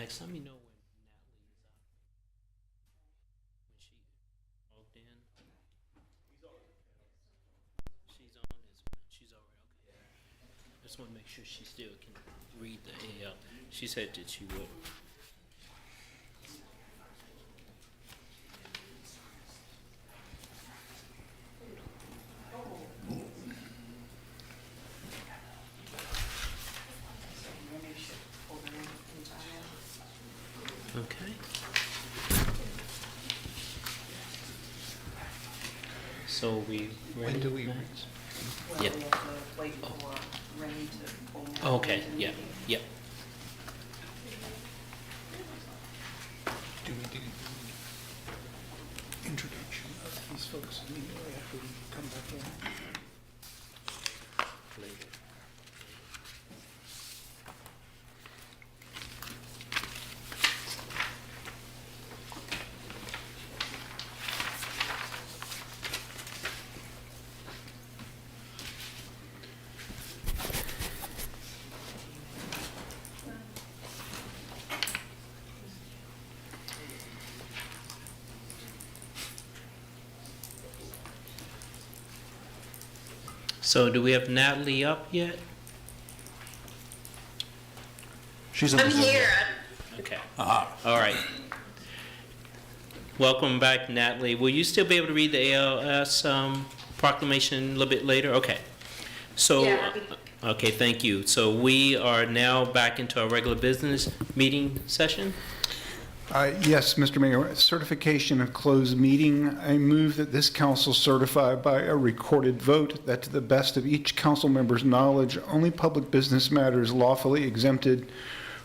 Max, let me know when Natalie is up. When she logged in. She's already okay. I just want to make sure she still can read the AL. She said that she would. Okay. So we ready? When do we Max? Well, Yeah. we have to wait for Rennie to pull them out. Okay, yeah, yeah. do we do introduction of these folks immediately after we come back in? Later. So do we have Natalie up yet? She's on I'm the Zoom. here. Okay. Ah, All right. Welcome back, Natalie. Will you still be able to read the ALS proclamation a little bit later? Okay. So, Yeah. okay, thank you. So we are now back into our regular business meeting session. Yes, Mr. Mayor, certification of closed meeting. I move that this council certify by a recorded vote that to the best of each council member's knowledge, only public business matters lawfully exempted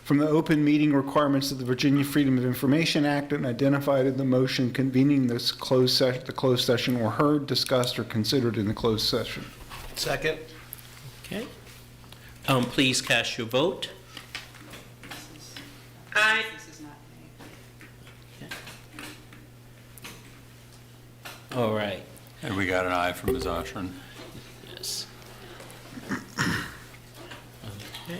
from the open meeting requirements of the Virginia Freedom of Information Act and identified in the motion convening this closed session, the closed session were heard, discussed, or considered in the closed session. Second. Okay. Please cast your vote. Aye. This is not me. All right. And we got an aye from Ms. Oshrin. Yes. Okay.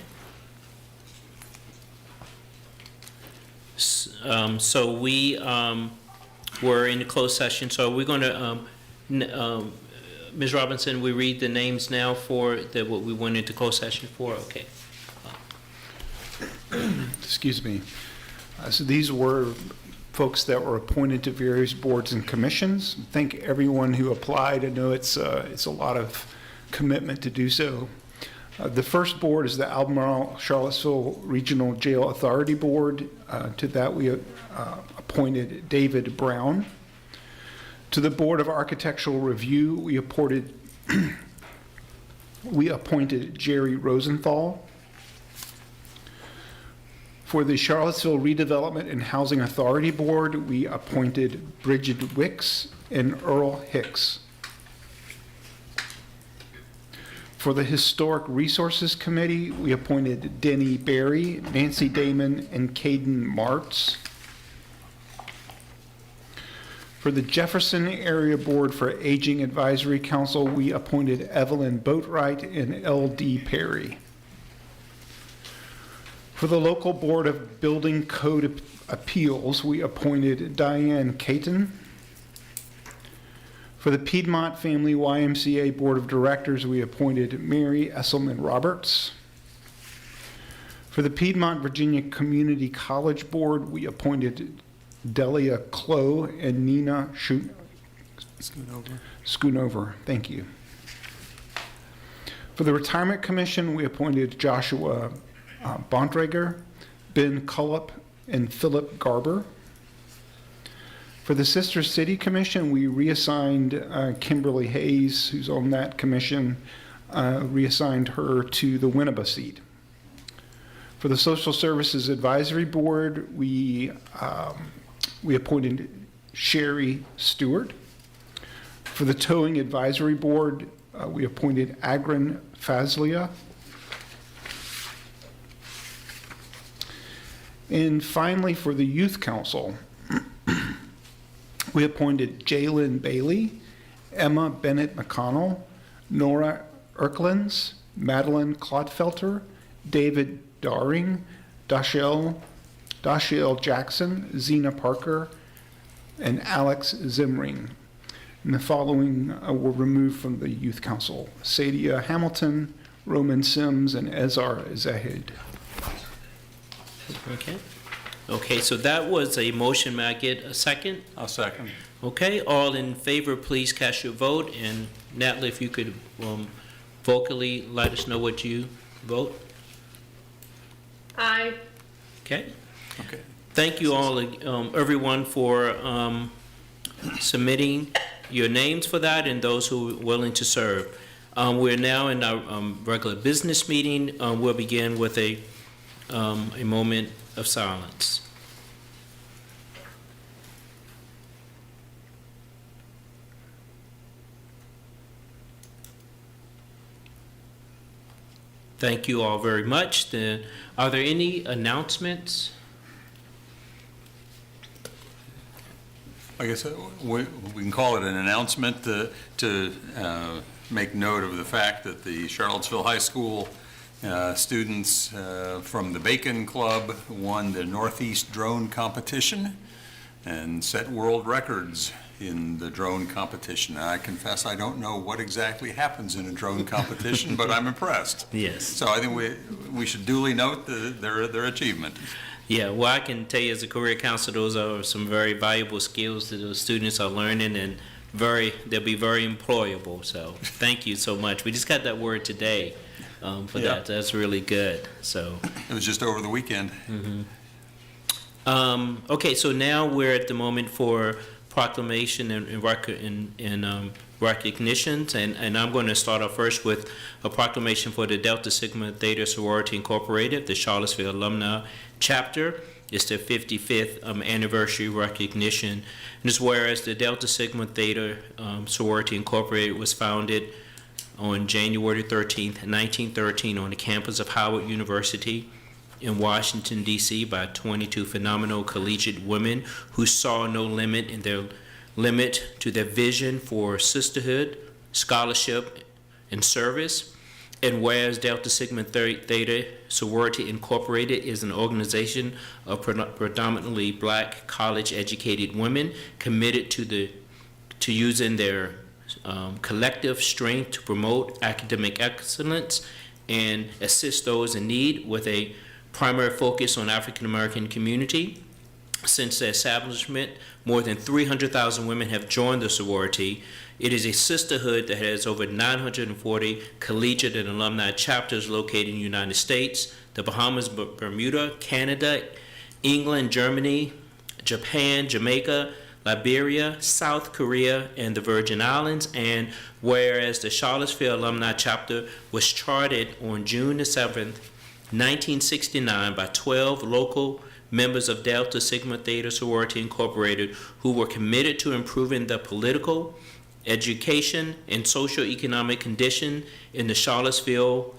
So we were in the closed session, so we're going to, Ms. Robinson, we read the names now for what we went into closed session for? Okay. Excuse me. So these were folks that were appointed to various boards and commissions. Thank everyone who applied. I know it's a lot of commitment to do so. The first board is the Albemarle Charlottesville Regional Jail Authority Board. To that we appointed David Brown. To the Board of Architectural Review, we appointed Jerry Rosenthal. For the Charlottesville Redevelopment and Housing Authority Board, we appointed Bridget Wicks and Earl Hicks. For the Historic Resources Committee, we appointed Denny Berry, Nancy Damon, and Caden Martz. For the Jefferson Area Board for Aging Advisory Council, we appointed Evelyn Boatwright and L.D. Perry. For the local Board of Building Code Appeals, we appointed Diane Caton. For the Piedmont Family YMCA Board of Directors, we appointed Mary Esselman Roberts. For the Piedmont Virginia Community College Board, we appointed Delia Clow and Nina Schoonover. Thank you. For the Retirement Commission, we appointed Joshua Bontrager, Ben Cullop, and Philip Garber. For the Sister City Commission, we reassigned Kimberly Hayes, who's on that commission, reassigned her to the Winneba seat. For the Social Services Advisory Board, we appointed Sherry Stewart. For the Towing Advisory Board, we appointed Agran Fazlia. And finally, for the Youth Council, we appointed Jalen Bailey, Emma Bennett McConnell, Nora Erklins, Madeline Clotfelter, David Daring, Dashel Dashiell Jackson, Zena Parker, and Alex Zimring. And the following were removed from the Youth Council: Sadia Hamilton, Roman Sims, and Ezar Zahid. Okay. Okay, so that was a motion. May I get a second? I'll second. Okay, all in favor, please cast your vote. And Natalie, if you could vocally let us know what you vote. Aye. Okay. Okay. Thank you all, everyone, for submitting your names for that and those who are willing to serve. We're now in our regular business meeting. We'll begin with a moment of silence. Thank you all very much. Are there any announcements? I guess we can call it an announcement to make note of the fact that the Charlottesville High School students from the Bacon Club won the Northeast Drone Competition and set world records in the drone competition. I confess I don't know what exactly happens in a drone competition, but I'm impressed. Yes. So I think we should duly note their achievement. Yeah, well, I can tell you as a career counselor, those are some very valuable skills that those students are learning, and they'll be very employable. So thank you so much. We just got that word today for that. That's really good. So It was just over the weekend. okay, so now we're at the moment for proclamation and recognitions, and I'm going to start off first with a proclamation for the Delta Sigma Theta Sorority Incorporated, the Charlottesville Alumni Chapter. It's their 55th anniversary recognition. And it's whereas the Delta Sigma Theta Sorority Incorporated was founded on January 13th, 1913 on the campus of Howard University in Washington, D.C. by 22 phenomenal collegiate women who saw no limit to their vision for sisterhood, scholarship, and service. And whereas Delta Sigma Theta Sorority Incorporated is an organization of predominantly black college-educated women committed to using their collective strength to promote academic excellence and assist those in need with a primary focus on African American community. Since the establishment, more than 300,000 women have joined the sorority. It is a sisterhood that has over 940 collegiate and alumni chapters located in the United States, the Bahamas, Bermuda, Canada, England, Germany, Japan, Jamaica, Liberia, South Korea, and the Virgin Islands. And whereas the Charlottesville Alumni Chapter was chartered on June the 7th, 1969 by 12 local members of Delta Sigma Theta Sorority Incorporated who were committed to improving the political, education, and socio-economic condition in the Charlottesville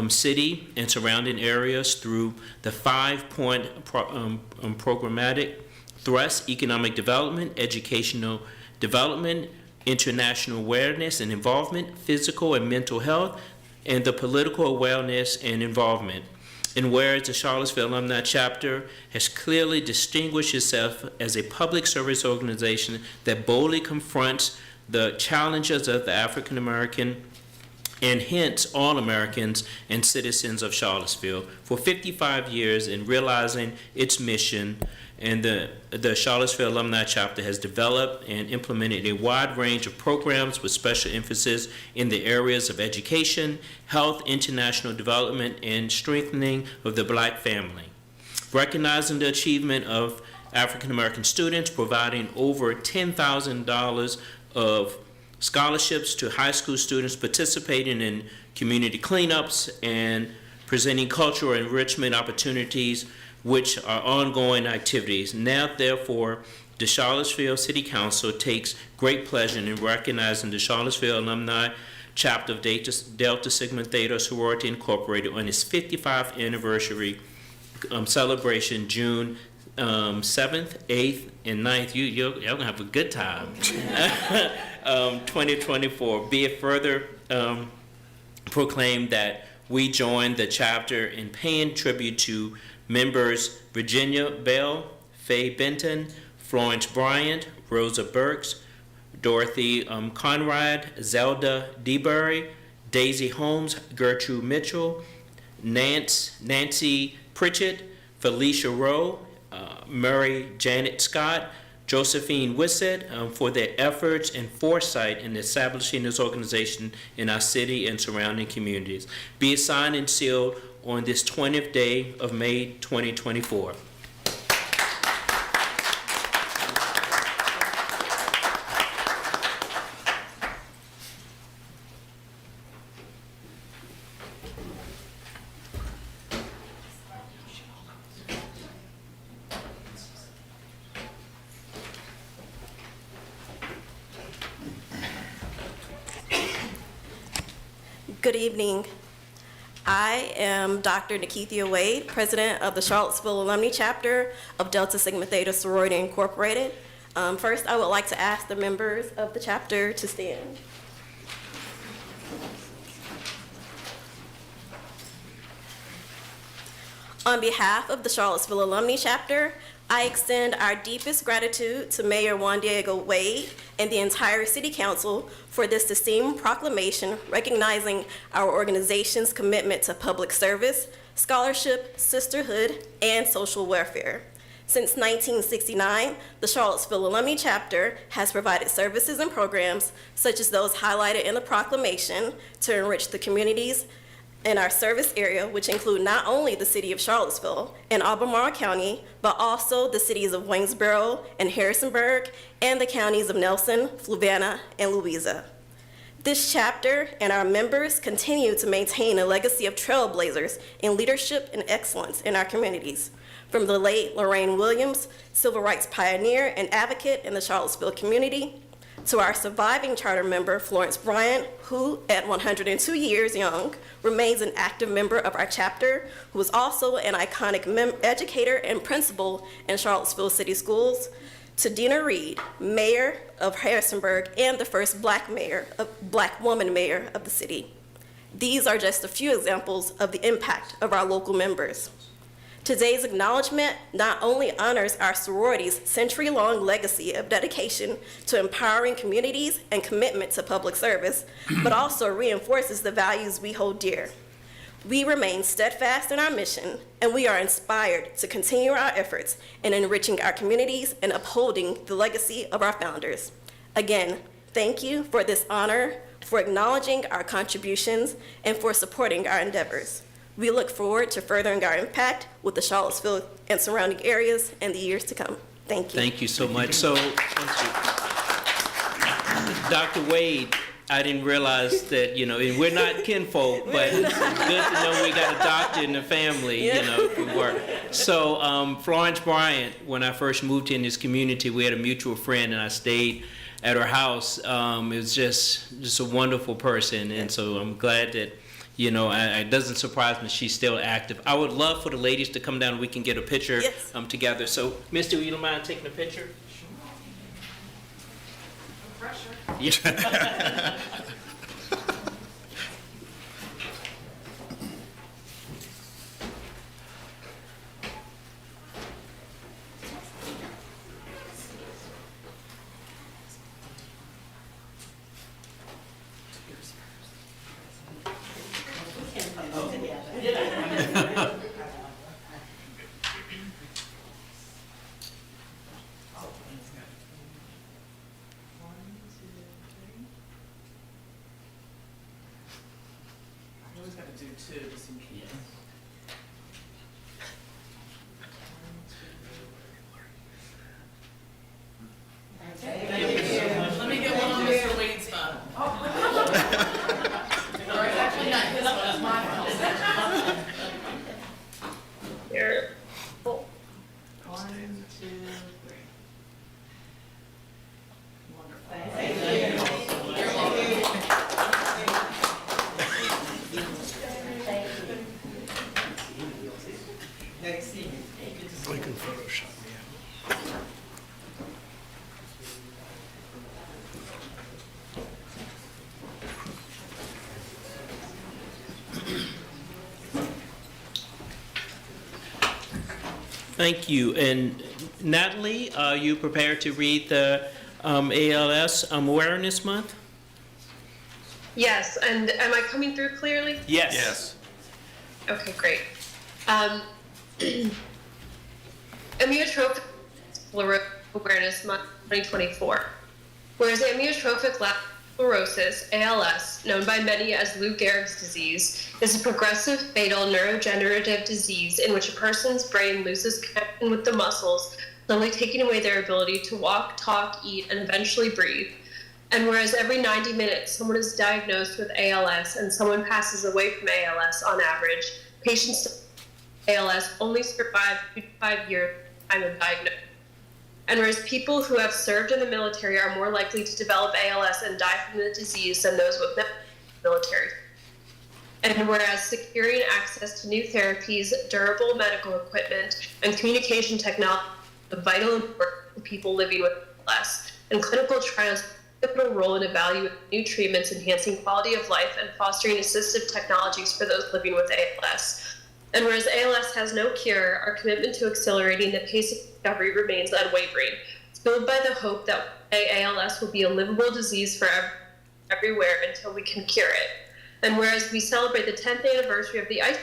city and surrounding areas through the 5-point programmatic thrust: economic development, educational development, international awareness and involvement, physical and mental health, and the political awareness and involvement. And whereas the Charlottesville Alumni Chapter has clearly distinguished itself as a public service organization that boldly confronts the challenges of the African American and hence all Americans and citizens of Charlottesville for 55 years in realizing its mission. And the Charlottesville Alumni Chapter has developed and implemented a wide range of programs with special emphasis in the areas of education, health, international development, and strengthening of the black family. Recognizing the achievement of African American students, providing over $10,000 of scholarships to high school students participating in community cleanups and presenting cultural enrichment opportunities, which are ongoing activities. Now, therefore, the Charlottesville City Council takes great pleasure in recognizing the Charlottesville Alumni Chapter of Delta Sigma Theta Sorority Incorporated on its 55th anniversary celebration, June 7th, 8th, and 9th. Y'all gonna have a good time. 2024. Be it further proclaimed that we join the chapter in paying tribute to Members Virginia Bell, Faye Benton, Florence Bryant, Rosa Burks, Dorothy Conrad, Zelda DeBurry, Daisy Holmes, Gertrude Mitchell, Nancy Pritchett, Felicia Rowe, Murray Janet Scott, Josephine Wissett, for their efforts and foresight in establishing this organization in our city and surrounding communities. Be it signed and sealed on this 20th day of May 2024. Good evening. I am Dr. Nikithia Wade, President of the Charlottesville Alumni Chapter of Delta Sigma Theta Sorority Incorporated. First, I would like to ask the members of the chapter to stand. On behalf of the Charlottesville Alumni Chapter, I extend our deepest gratitude to Mayor Juan Diego Wade and the entire City Council for this esteemed proclamation recognizing our organization's commitment to public service, scholarship, sisterhood, and social welfare. Since 1969, the Charlottesville Alumni Chapter has provided services and programs such as those highlighted in the proclamation to enrich the communities in our service area, which include not only the city of Charlottesville and Albemarle County, but also the cities of Waynesboro and Harrisonburg, and the counties of Nelson, Fluvanna, and Louisa. This chapter and our members continue to maintain a legacy of trailblazers in leadership and excellence in our communities. From the late Lorraine Williams, civil rights pioneer and advocate in the Charlottesville community, to our surviving charter member, Florence Bryant, who, at 102 years young, remains an active member of our chapter, who is also an iconic educator and principal in Charlottesville City Schools, to Dina Reed, mayor of Harrisonburg and the first black woman mayor of the city. These are just a few examples of the impact of our local members. Today's acknowledgement not only honors our sorority's century-long legacy of dedication to empowering communities and commitment to public service, but also reinforces the values we hold dear. We remain steadfast in our mission, and we are inspired to continue our efforts in enriching our communities and upholding the legacy of our founders. Again, thank you for this honor, for acknowledging our contributions, and for supporting our endeavors. We look forward to furthering our impact with the Charlottesville and surrounding areas in the years to come. Thank you. Thank you so much. So, Dr. Wade, I didn't realize that, and we're not kinfolk, but it's good to know we got a doctor in the family, if we were. So, Florence Bryant, when I first moved in this community, we had a mutual friend, and I stayed at her house. It was just a wonderful person, and so I'm glad that it doesn't surprise me she's still active. I would love for the ladies to come down and we can get a picture together. So, Mr., you don't mind taking a picture? No pressure. Yeah. Let me get one on Mr. Wade's phone. Or it's actually not his phone, it's my phone. Here. 1, 2, 3. Wonderful. Thank you. You're welcome. We can Photoshop me. Thank you. And Natalie, are you prepared to read the ALS Awareness Month? Yes, and am I coming through clearly? Yes. Okay, great. Amyotrophic Sclerosis Awareness Month 2024. Whereas amyotrophic lateral sclerosis, ALS, known by many as Lou Gehrig's disease, is a progressive fatal neurodegenerative disease in which a person's brain loses connection with the muscles, slowly taking away their ability to walk, talk, eat, and eventually breathe. And whereas every 90 minutes someone is diagnosed with ALS and someone passes away from ALS on average, patients with ALS only survive 2 to 5 years from the time of diagnosis. And whereas people who have served in the military are more likely to develop ALS and die from the disease than those with no military. And whereas securing access to new therapies, durable medical equipment, and communication technology is of vital importance to people living with ALS, and clinical trials play a pivotal role in evaluating new treatments, enhancing quality of life, and fostering assistive technologies for those living with ALS. And whereas ALS has no cure, our commitment to accelerating the pace of discovery remains unwavering, fueled by the hope that one day ALS will be a livable disease for everywhere until we can cure it. And whereas we celebrate the 10th anniversary of the ICE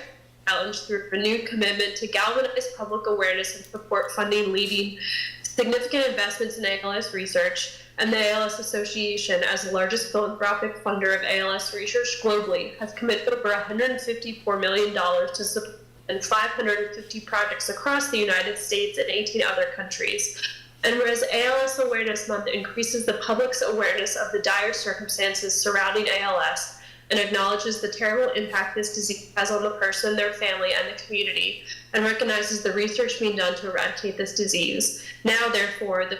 Challenge through a renewed commitment to galvanize public awareness and support funding leading significant investments in ALS research, and the ALS Association, as the largest philanthropic funder of ALS research globally, has committed over $154 million to support 550 projects across the United States and 18 other countries. And whereas ALS Awareness Month increases the public's awareness of the dire circumstances surrounding ALS and acknowledges the terrible impact this disease has on the person, their family, and the community, and recognizes the research being done to eradicate this disease. Now, therefore, the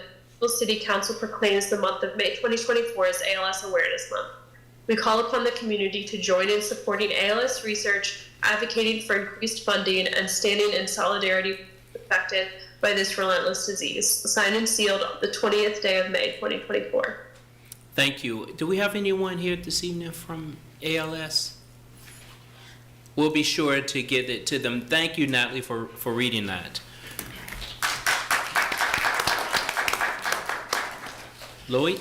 City Council proclaims the month of May 2024 as ALS Awareness Month. We call upon the community to join in supporting ALS research, advocating for increased funding, and standing in solidarity with those affected by this relentless disease. Signed and sealed the 20th day of May 2024. Thank you. Do we have anyone here this evening from ALS? We'll be sure to get it to them. Thank you, Natalie, for reading that. Lloyd?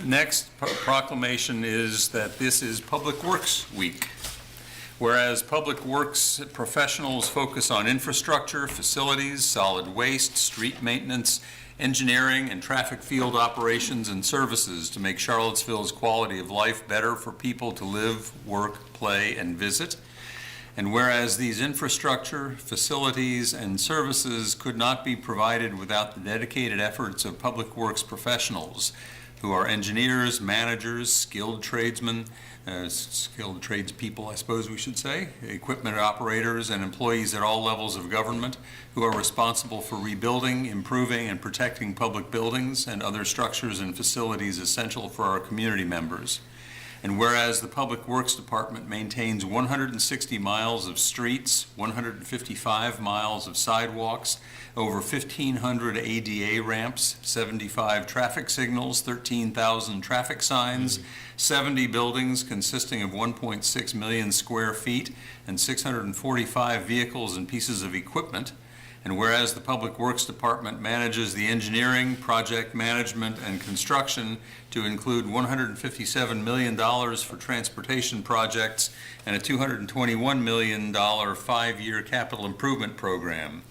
Next proclamation is that this is Public Works Week. Whereas Public Works professionals focus on infrastructure, facilities, solid waste, street maintenance, engineering, and traffic field operations and services to make Charlottesville's quality of life better for people to live, work, play, and visit. And whereas these infrastructure, facilities, and services could not be provided without the dedicated efforts of Public Works professionals, who are engineers, managers, skilled tradesmen, skilled tradespeople, I suppose we should say, equipment operators, and employees at all levels of government who are responsible for rebuilding, improving, and protecting public buildings and other structures and facilities essential for our community members. And whereas the Public Works Department maintains 160 miles of streets, 155 miles of sidewalks, over 1,500 ADA ramps, 75 traffic signals, 13,000 traffic signs, 70 buildings consisting of 1.6 million square feet, and 645 vehicles and pieces of equipment. And whereas the Public Works Department manages the engineering, project management, and construction to include $157 million for transportation projects and a $221 million 5-year capital improvement program.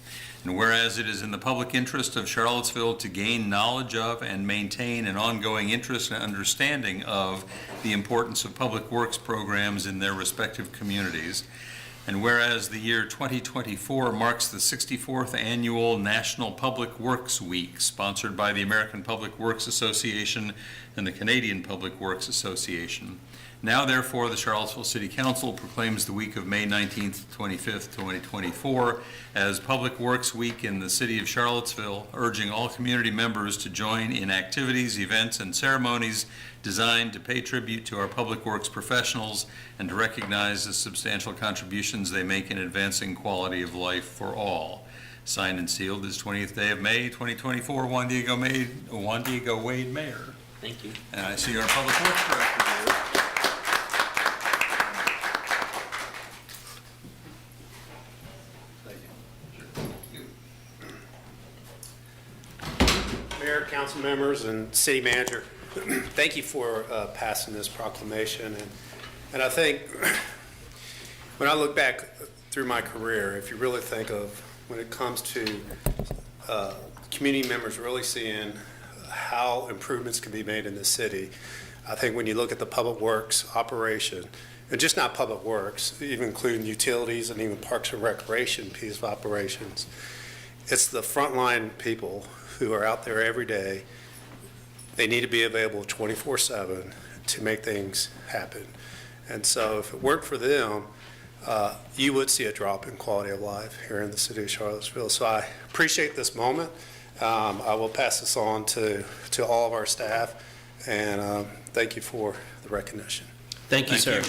And whereas it is in the public interest of Charlottesville to gain knowledge of and maintain an ongoing interest and understanding of the importance of public works programs in their respective communities. And whereas the year 2024 marks the 64th annual National Public Works Week, sponsored by the American Public Works Association and the Canadian Public Works Association. Now, therefore, the Charlottesville City Council proclaims the week of May 19th, 25th, 2024 as Public Works Week in the city of Charlottesville, urging all community members to join in activities, events, and ceremonies designed to pay tribute to our public works professionals and to recognize the substantial contributions they make in advancing quality of life for all. Signed and sealed this 20th day of May, 2024, Juan Diego Wade, Mayor. Thank you. And I see our Public Works Director here. Thank you. council members, and city manager. Thank you for passing this proclamation. And I think when I look back through my career, if you really think of when it comes to community members really seeing how improvements can be made in the city, I think when you look at the public works operation, and just not public works, even including utilities and even parks and recreation piece of operations, it's the frontline people who are out there every day. They need to be available 24/7 to make things happen. And so if it weren't for them, you would see a drop in quality of life here in the city of Charlottesville. So I appreciate this moment. I will pass this on to all of our staff, and thank you for the recognition. Thank you, sir.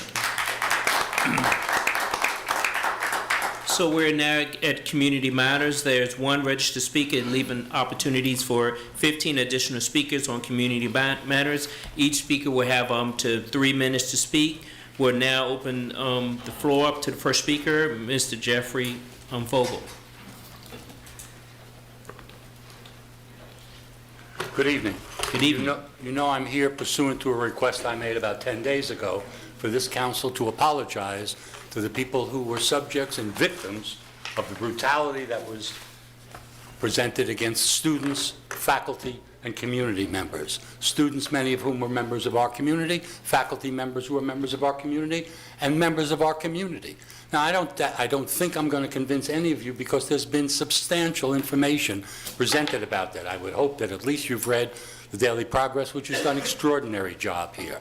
So we're now at Community Matters. There's one registered speaker, leaving opportunities for 15 additional speakers on Community Matters. Each speaker will have to 3 minutes to speak. We'll now open the floor up to the first speaker, Mr. Jeffrey Vogel. Good evening. Good evening. You know I'm here pursuant to a request I made about 10 days ago for this council to apologize to the people who were subjects and victims of the brutality that was presented against students, faculty, and community members. Students, many of whom were members of our community, faculty members who were members of our community, and members of our community. Now, I don't think I'm going to convince any of you because there's been substantial information presented about that. I would hope that at least you've read the Daily Progress, which has done an extraordinary job here.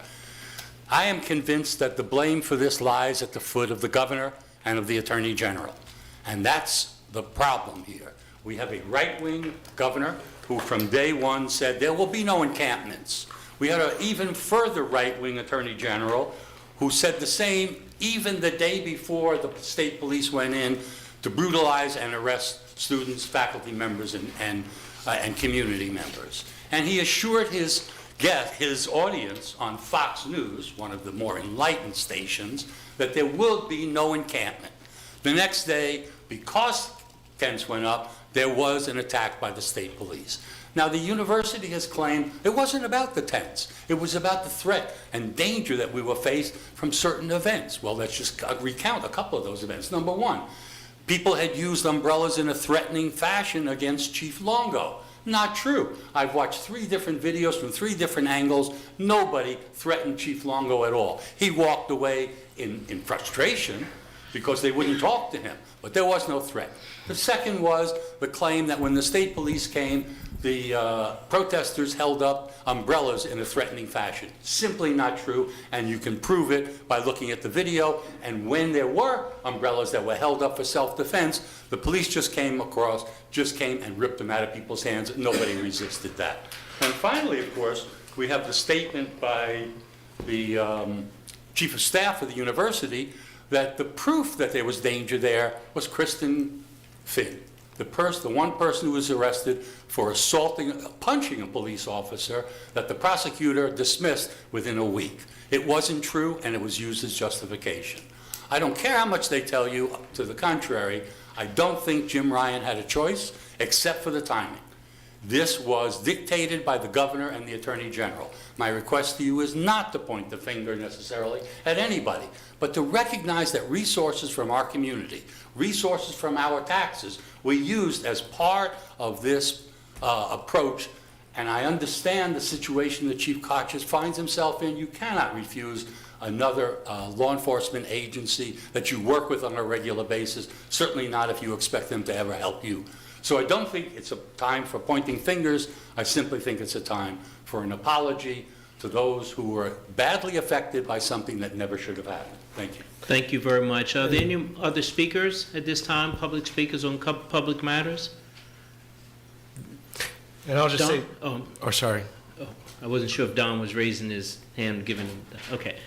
I am convinced that the blame for this lies at the foot of the governor and of the attorney general. And that's the problem here. We have a right-wing governor who from day one said there will be no encampments. We had an even further right-wing attorney general who said the same even the day before the state police went in to brutalize and arrest students, faculty members, and community members. And he assured his audience on Fox News, one of the more enlightened stations, that there will be no encampment. The next day, because tents went up, there was an attack by the state police. Now, the university has claimed it wasn't about the tents. It was about the threat and danger that we were faced from certain events. Well, let's just recount a couple of those events. Number one, people had used umbrellas in a threatening fashion against Chief Longo. Not true. I've watched 3 different videos from 3 different angles. Nobody threatened Chief Longo at all. He walked away in frustration because they wouldn't talk to him, but there was no threat. The second was the claim that when the state police came, the protesters held up umbrellas in a threatening fashion. Simply not true, and you can prove it by looking at the video. And when there were umbrellas that were held up for self-defense, the police just came and ripped them out of people's hands. Nobody resisted that. And finally, of course, we have the statement by the chief of staff of the university that the proof that there was danger there was Kristen Finn, the one person who was arrested for punching a police officer that the prosecutor dismissed within a week. It wasn't true, and it was used as justification. I don't care how much they tell you to the contrary. I don't think Jim Ryan had a choice except for the timing. This was dictated by the governor and the attorney general. My request to you is not to point the finger necessarily at anybody, but to recognize that resources from our community, resources from our taxes, were used as part of this approach. And I understand the situation that Chief Kochis finds himself in. You cannot refuse another law enforcement agency that you work with on a regular basis, certainly not if you expect them to ever help you. So I don't think it's a time for pointing fingers. I simply think it's a time for an apology to those who were badly affected by something that never should have happened. Thank you. Thank you very much. Are there any other speakers at this time, public speakers on public matters? And I'll just say, sorry. Oh, I wasn't sure if Don was raising his hand, giving him, okay.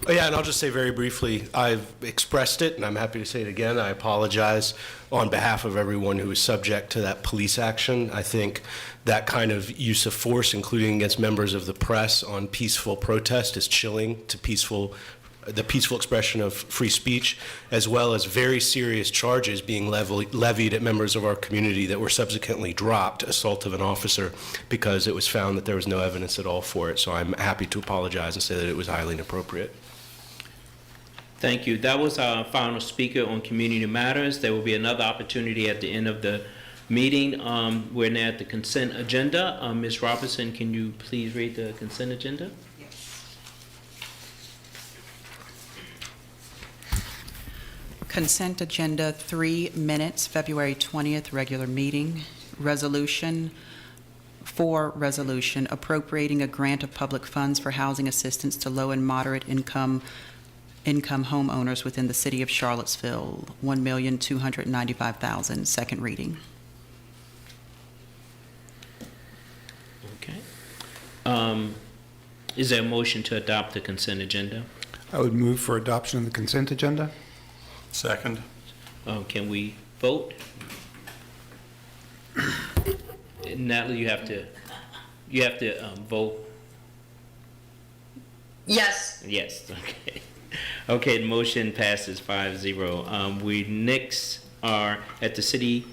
Oh, yeah, and I'll just say very briefly, I've expressed it, and I'm happy to say it again. I apologize on behalf of everyone who is subject to that police action. I think that kind of use of force, including against members of the press on peaceful protest, is chilling to peaceful the peaceful expression of free speech, as well as very serious charges being levied at members of our community that were subsequently dropped, assault of an officer, because it was found that there was no evidence at all for it. So I'm happy to apologize and say that it was highly inappropriate. Thank you. That was our final speaker on community matters. There will be another opportunity at the end of the meeting. We're now at the consent agenda. Ms. Robertson, can you please read the consent agenda? Consent agenda, 3 minutes, February 20th, regular meeting. Resolution appropriating a grant of public funds for housing assistance to low and moderate income homeowners within the city of Charlottesville, $1,295,000. Second reading. Okay. Is there a motion to adopt the consent agenda? I would move for adoption of the consent agenda. Second. Can we vote? Natalie, you have to vote. Yes. Yes, okay. Okay, the motion passes 5-0. We next are at the city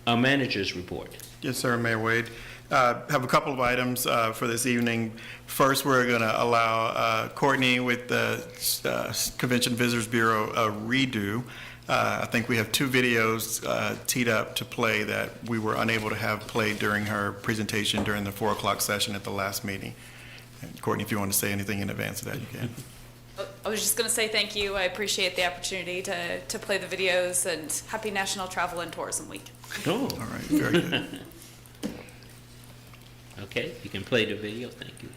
manager's report. Yes, sir, Mayor Wade. Have a couple of items for this evening. First, we're going to allow Courtney with the Convention Visitors Bureau a redo. I think we have 2 videos teed up to play that we were unable to have played during her presentation during the 4 o'clock session at the last meeting. And Courtney, if you want to say anything in advance of that, you can. I was just going to say thank you. I appreciate the opportunity to play the videos, and happy National Travel and Tourism Week. Oh. All right, very good. Okay, you can play the video. Thank you.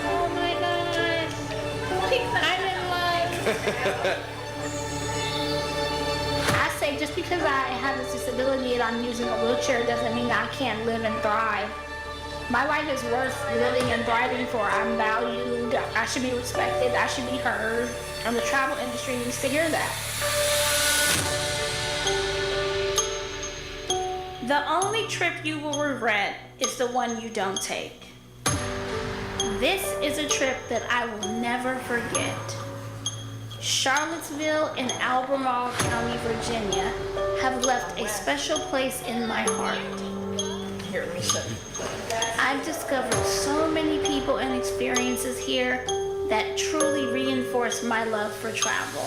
Oh my gosh. Like, I'm in love. I say just because I have this disability and I'm using a wheelchair doesn't mean I can't live and thrive. My life is worth living and thriving for. I'm valued. I should be respected. I should be heard. And the travel industry needs to hear that. The only trip you will regret is the one you don't take. This is a trip that I will never forget. Charlottesville and Albemarle County, Virginia have left a special place in my heart. Here, let me show you. I've discovered so many people and experiences here that truly reinforce my love for travel.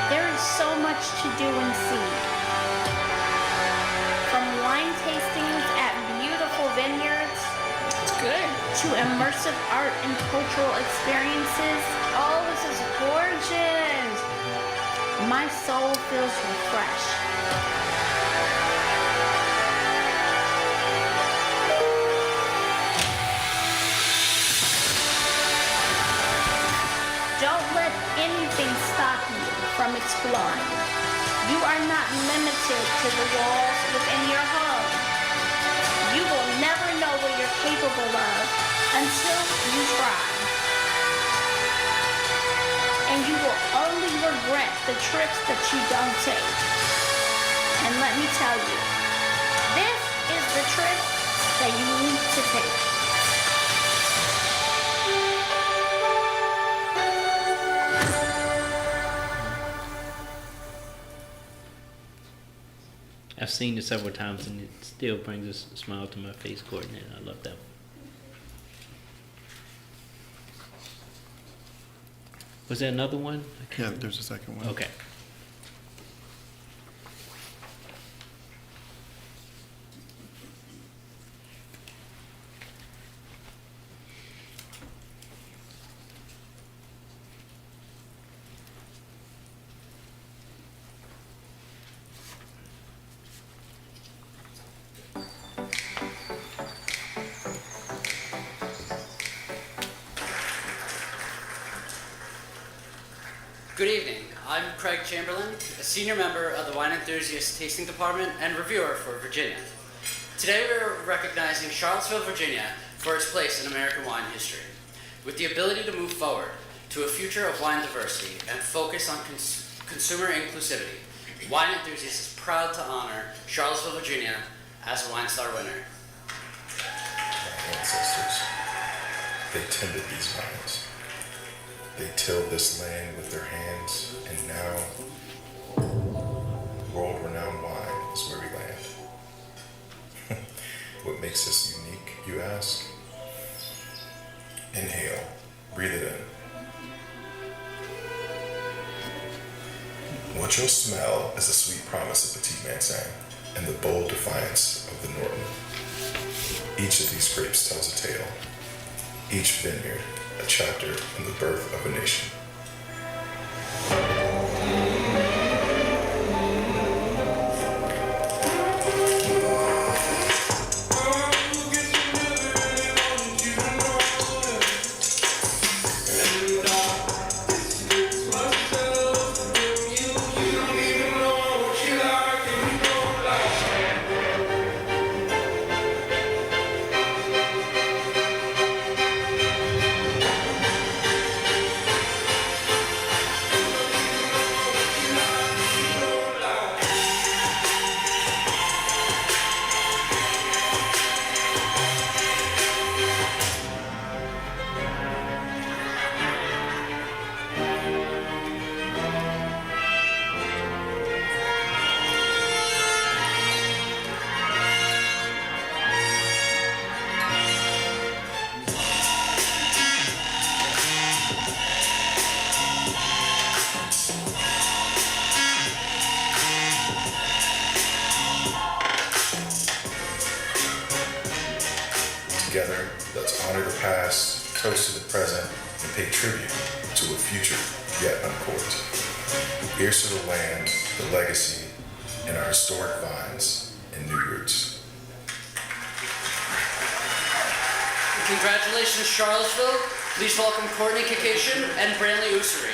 There is so much to do and see. From wine tastings at beautiful vineyards to immersive art and cultural experiences. Oh, this is gorgeous. My soul feels refreshed. Don't let anything stop you from exploring. You are not limited to the walls within your home. You will never know what you're capable of until you try. And you will only regret the trips that you don't take. And let me tell you, this is the trip that you need to take. I've seen it several times, and it still brings a smile to my face, Courtney. I love that. Was there another one? Yeah, there's a second one. Okay. Good evening. I'm Craig Chamberlain, a senior member of the Wine Enthusiast Tasting Department and reviewer for Virginia. Today we're recognizing Charlottesville, Virginia for its place in American wine history. With the ability to move forward to a future of wine diversity and focus on consumer inclusivity, Wine Enthusiasts is proud to honor Charlottesville, Virginia as a Wine Star winner. My ancestors, they tended these vines. They tilled this land with their hands, and now world-renowned wine is where we land. What makes us unique, you ask? Inhale, breathe it in. What you'll smell is the sweet promise of Petit Manseng and the bold defiance of the Norton. Each of these grapes tells a tale. Each vineyard, a chapter in the birth of a nation. Together, let's honor the past, toast to the present, and pay tribute to a future yet uncorked. Here's to the land, the legacy, and our historic vines and new roots. Congratulations, Charlottesville. Please welcome Courtney Kikation and Brantley Ussery.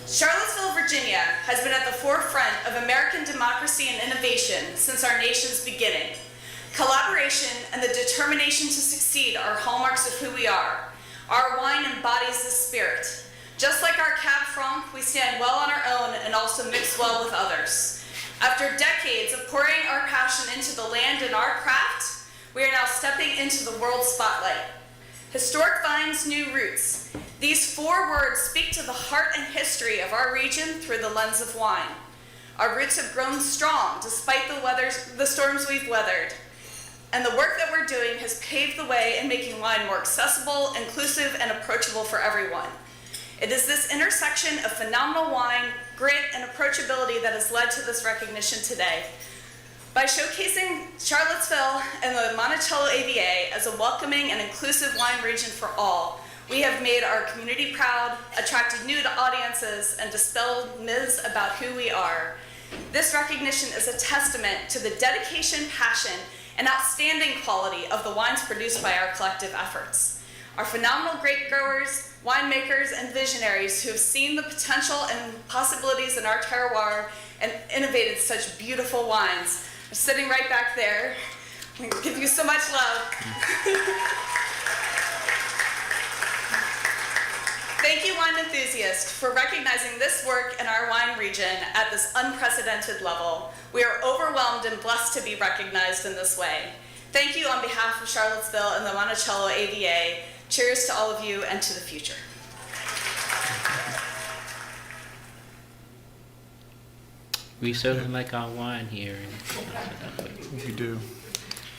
Charlottesville, Virginia has been at the forefront of American democracy and innovation since our nation's beginning. Collaboration and the determination to succeed are hallmarks of who we are. Our wine embodies this spirit. Just like our Cab Franc, we stand well on our own and also mix well with others. After decades of pouring our passion into the land and our craft, we are now stepping into the world spotlight. Historic vines, new roots. These 4 words speak to the heart and history of our region through the lens of wine. Our roots have grown strong despite the storms we've weathered. And the work that we're doing has paved the way in making wine more accessible, inclusive, and approachable for everyone. It is this intersection of phenomenal wine, grit, and approachability that has led to this recognition today. By showcasing Charlottesville and the Monticello AVA as a welcoming and inclusive wine region for all, we have made our community proud, attracted new audiences, and dispelled myths about who we are. This recognition is a testament to the dedication, passion, and outstanding quality of the wines produced by our collective efforts. Our phenomenal grape growers, winemakers, and visionaries who have seen the potential and possibilities in our terroir and innovated such beautiful wines are sitting right back there. We give you so much love. Thank you, wine enthusiasts, for recognizing this work in our wine region at this unprecedented level. We are overwhelmed and blessed to be recognized in this way. Thank you on behalf of Charlottesville and the Monticello AVA. Cheers to all of you and to the future. We certainly like our wine here. We do.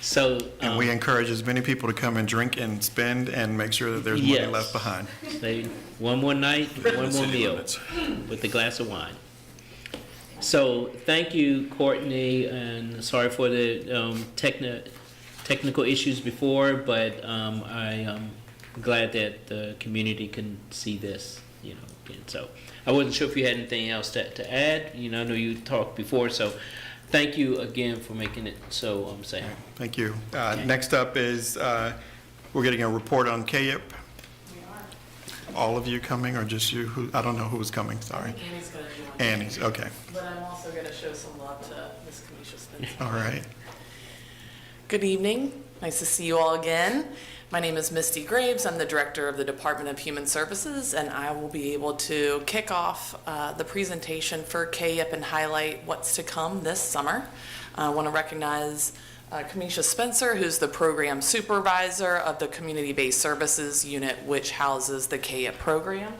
So, And we encourage as many people to come and drink and spend and make sure that there's money Yes. left behind. say one more night, one more City meal limits. with a glass of wine. So thank you, Courtney, and sorry for the technical issues before, but I am glad that the community can see this, you know. And so I wasn't sure if you had anything else to add. I know you talked before, so thank you again for making it so safe. Thank you. Next up is, we're getting a report on KYIP. All of you coming, or just you? I don't know who's coming, sorry. Annie's going to join. Annie's, okay. But I'm also going to show some love to Ms. Kamisha Spencer. All right. Good evening. Nice to see you all again. My name is Misty Graves. I'm the Director of the Department of Human Services, and I will be able to kick off the presentation for KYIP and highlight what's to come this summer. I want to recognize Kamisha Spencer, who's the Program Supervisor of the Community-Based Services Unit, which houses the KYIP program.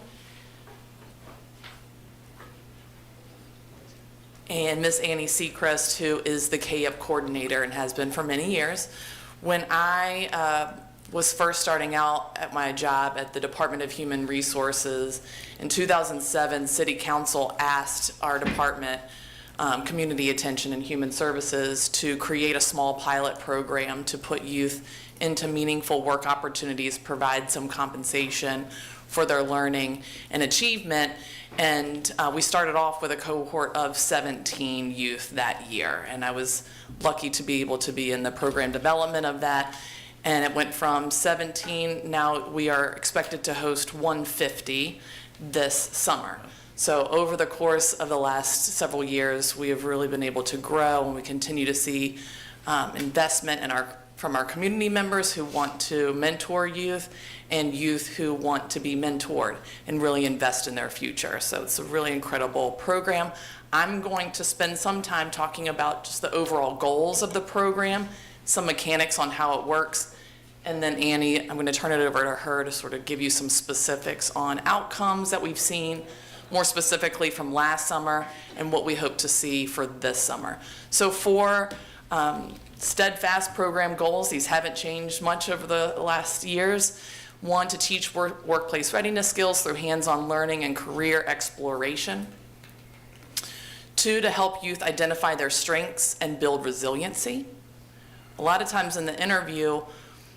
And Ms. Annie Seacrest, who is the KYIP coordinator and has been for many years. When I was first starting out at my job at the Department of Human Resources, in 2007, City Council asked our department, Community Attention and Human Services, to create a small pilot program to put youth into meaningful work opportunities, provide some compensation for their learning and achievement. And we started off with a cohort of 17 youth that year. And I was lucky to be able to be in the program development of that. And it went from 17, now we are expected to host 150 this summer. So over the course of the last several years, we have really been able to grow, and we continue to see investment from our community members who want to mentor youth and youth who want to be mentored and really invest in their future. So it's a really incredible program. I'm going to spend some time talking about just the overall goals of the program, some mechanics on how it works, and then Annie, I'm going to turn it over to her to sort of give you some specifics on outcomes that we've seen, more specifically from last summer, and what we hope to see for this summer. So for steadfast program goals, these haven't changed much over the last years. 1, to teach workplace readiness skills through hands-on learning and career exploration. 2, to help youth identify their strengths and build resiliency. A lot of times in the interview,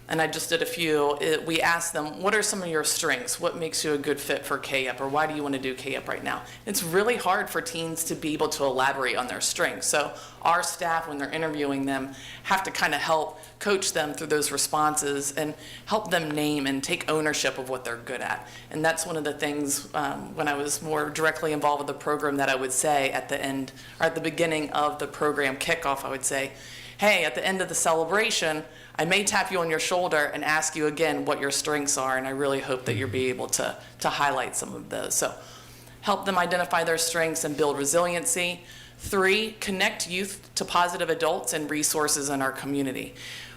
and I just did a few, we asked them, what are some of your strengths? What makes you a good fit for KYIP? Or why do you want to do KYIP right now? It's really hard for teens to be able to elaborate on their strengths. So our staff, when they're interviewing them, have to kind of help coach them through those responses and help them name and take ownership of what they're good at. And that's one of the things when I was more directly involved with the program that I would say at the end, or at the beginning of the program kickoff, I would say, hey, at the end of the celebration, I may tap you on your shoulder and ask you again what your strengths are, and I really hope that you'll be able to highlight some of those. So help them identify their strengths and build resiliency. 3, connect youth to positive adults and resources in our community.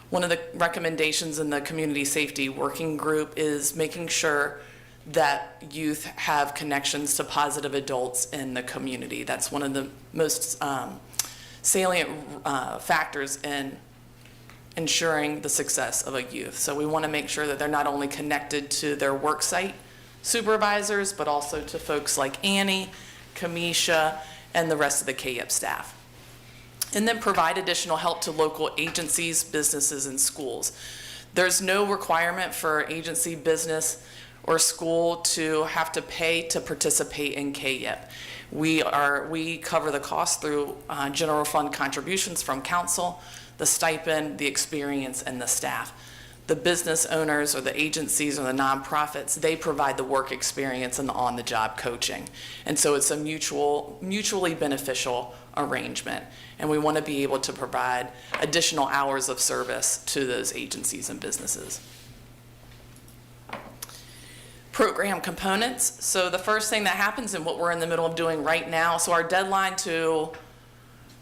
One of the recommendations in the Community Safety Working Group is making sure that youth have connections to positive adults in the community. That's one of the most salient factors in ensuring the success of a youth. So we want to make sure that they're not only connected to their worksite supervisors, but also to folks like Annie, Kamisha, and the rest of the KYIP staff. And then provide additional help to local agencies, businesses, and schools. There's no requirement for agency, business, or school to have to pay to participate in KYIP. We cover the cost through general fund contributions from council, the stipend, the experience, and the staff. The business owners or the agencies or the nonprofits, they provide the work experience and the on-the-job coaching. And so it's a mutually beneficial arrangement. And we want to be able to provide additional hours of service to those agencies and businesses. Program components. So the first thing that happens and what we're in the middle of doing right now, so our deadline to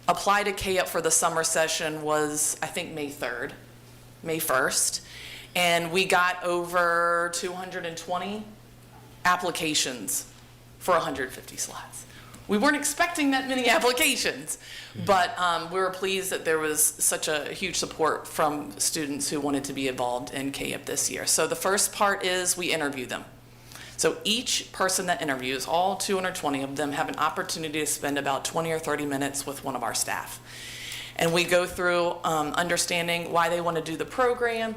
apply to KYIP for the summer session was, I think, May 1st. And we got over 220 applications for 150 slots. We weren't expecting that many applications, but we were pleased that there was such a huge support from students who wanted to be involved in KYIP this year. So the first part is we interview them. So each person that interviews, all 220 of them, have an opportunity to spend about 20 or 30 minutes with one of our staff. And we go through understanding why they want to do the program,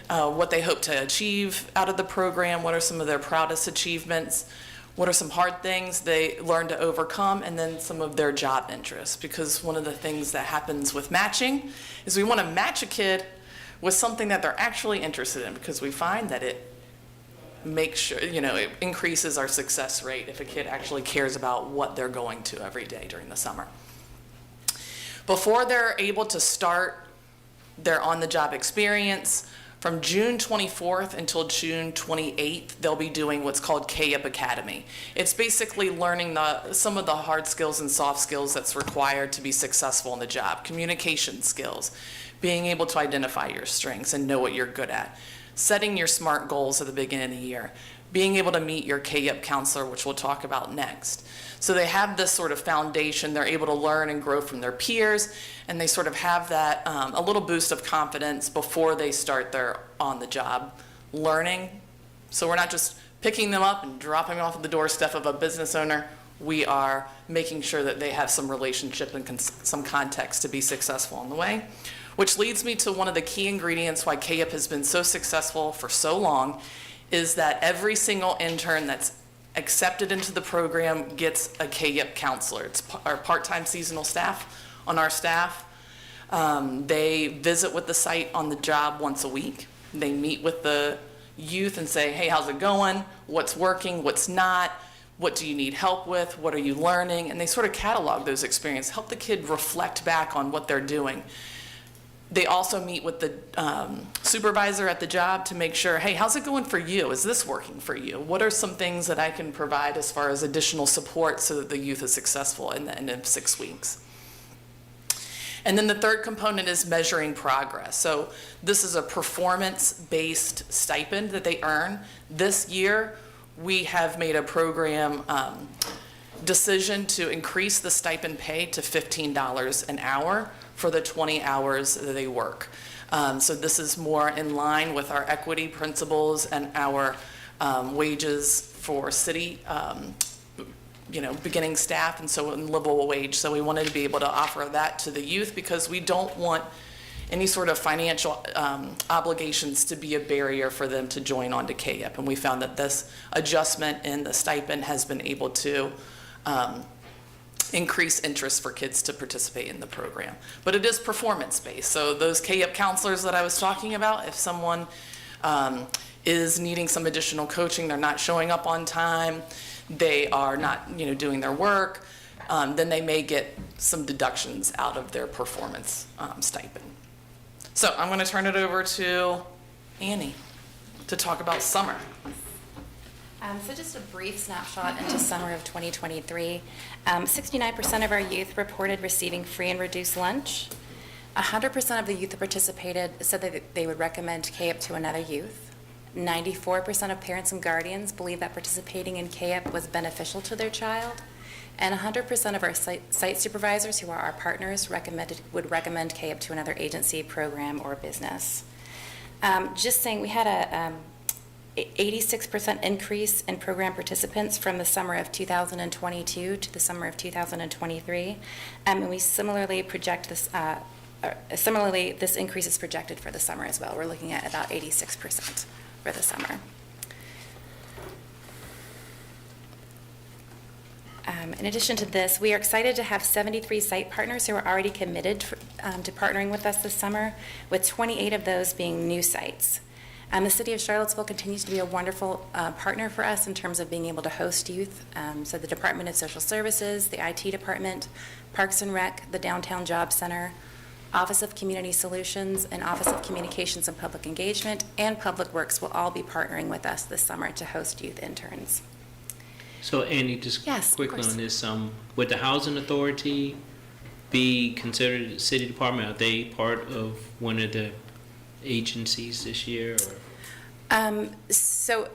what they hope to achieve out of the program, what are some of their proudest achievements, what are some hard things they learn to overcome, and then some of their job interests. Because one of the things that happens with matching is we want to match a kid with something that they're actually interested in, because we find that it makes sure, it increases our success rate if a kid actually cares about what they're going to every day during the summer. Before they're able to start their on-the-job experience, from June 24th until June 28th, they'll be doing what's called KYIP Academy. It's basically learning some of the hard skills and soft skills that's required to be successful in the job. Communication skills, being able to identify your strengths and know what you're good at, setting your SMART goals at the beginning of the year, being able to meet your KYIP counselor, which we'll talk about next. So they have this sort of foundation. They're able to learn and grow from their peers, and they sort of have that a little boost of confidence before they start their on-the-job learning. So we're not just picking them up and dropping them off at the doorstep of a business owner. We are making sure that they have some relationship and some context to be successful on the way. Which leads me to one of the key ingredients why KYIP has been so successful for so long, is that every single intern that's accepted into the program gets a KYIP counselor. It's our part-time seasonal staff on our staff. They visit with the site on the job once a week. They meet with the youth and say, hey, how's it going? What's working? What's not? What do you need help with? What are you learning? And they sort of catalog those experiences, help the kid reflect back on what they're doing. They also meet with the supervisor at the job to make sure, hey, how's it going for you? Is this working for you? What are some things that I can provide as far as additional support so that the youth is successful in the end of 6 weeks? And then the third component is measuring progress. So this is a performance-based stipend that they earn. This year, we have made a program decision to increase the stipend pay to $15 an hour for the 20 hours that they work. So this is more in line with our equity principles and our wages for city, beginning staff, and so in livable wage. So we wanted to be able to offer that to the youth because we don't want any sort of financial obligations to be a barrier for them to join on to KYIP. And we found that this adjustment in the stipend has been able to increase interest for kids to participate in the program. But it is performance-based. So those KYIP counselors that I was talking about, if someone is needing some additional coaching, they're not showing up on time, they are not doing their work, then they may get some deductions out of their performance stipend. So I'm going to turn it over to Annie to talk about summer. So just a brief snapshot into summer of 2023. 69% of our youth reported receiving free and reduced lunch. 100% of the youth that participated said that they would recommend KYIP to another youth. 94% of parents and guardians believe that participating in KYIP was beneficial to their child. And 100% of our site supervisors, who are our partners, would recommend KYIP to another agency, program, or business. Just saying, we had a 86% increase in program participants from the summer of 2022 to the summer of 2023. And we similarly project this, this increase is projected for the summer as well. We're looking at about 86% for the summer. In addition to this, we are excited to have 73 site partners who are already committed to partnering with us this summer, with 28 of those being new sites. The City of Charlottesville continues to be a wonderful partner for us in terms of being able to host youth. So the Department of Social Services, the IT Department, Parks and Rec, the Downtown Job Center, Office of Community Solutions, and Office of Communications and Public Engagement, and Public Works will all be partnering with us this summer to host youth interns. So Annie, just Yes, quickly on this, would the Housing Authority be considered a city department? Are they part of one of the agencies this year? Or? So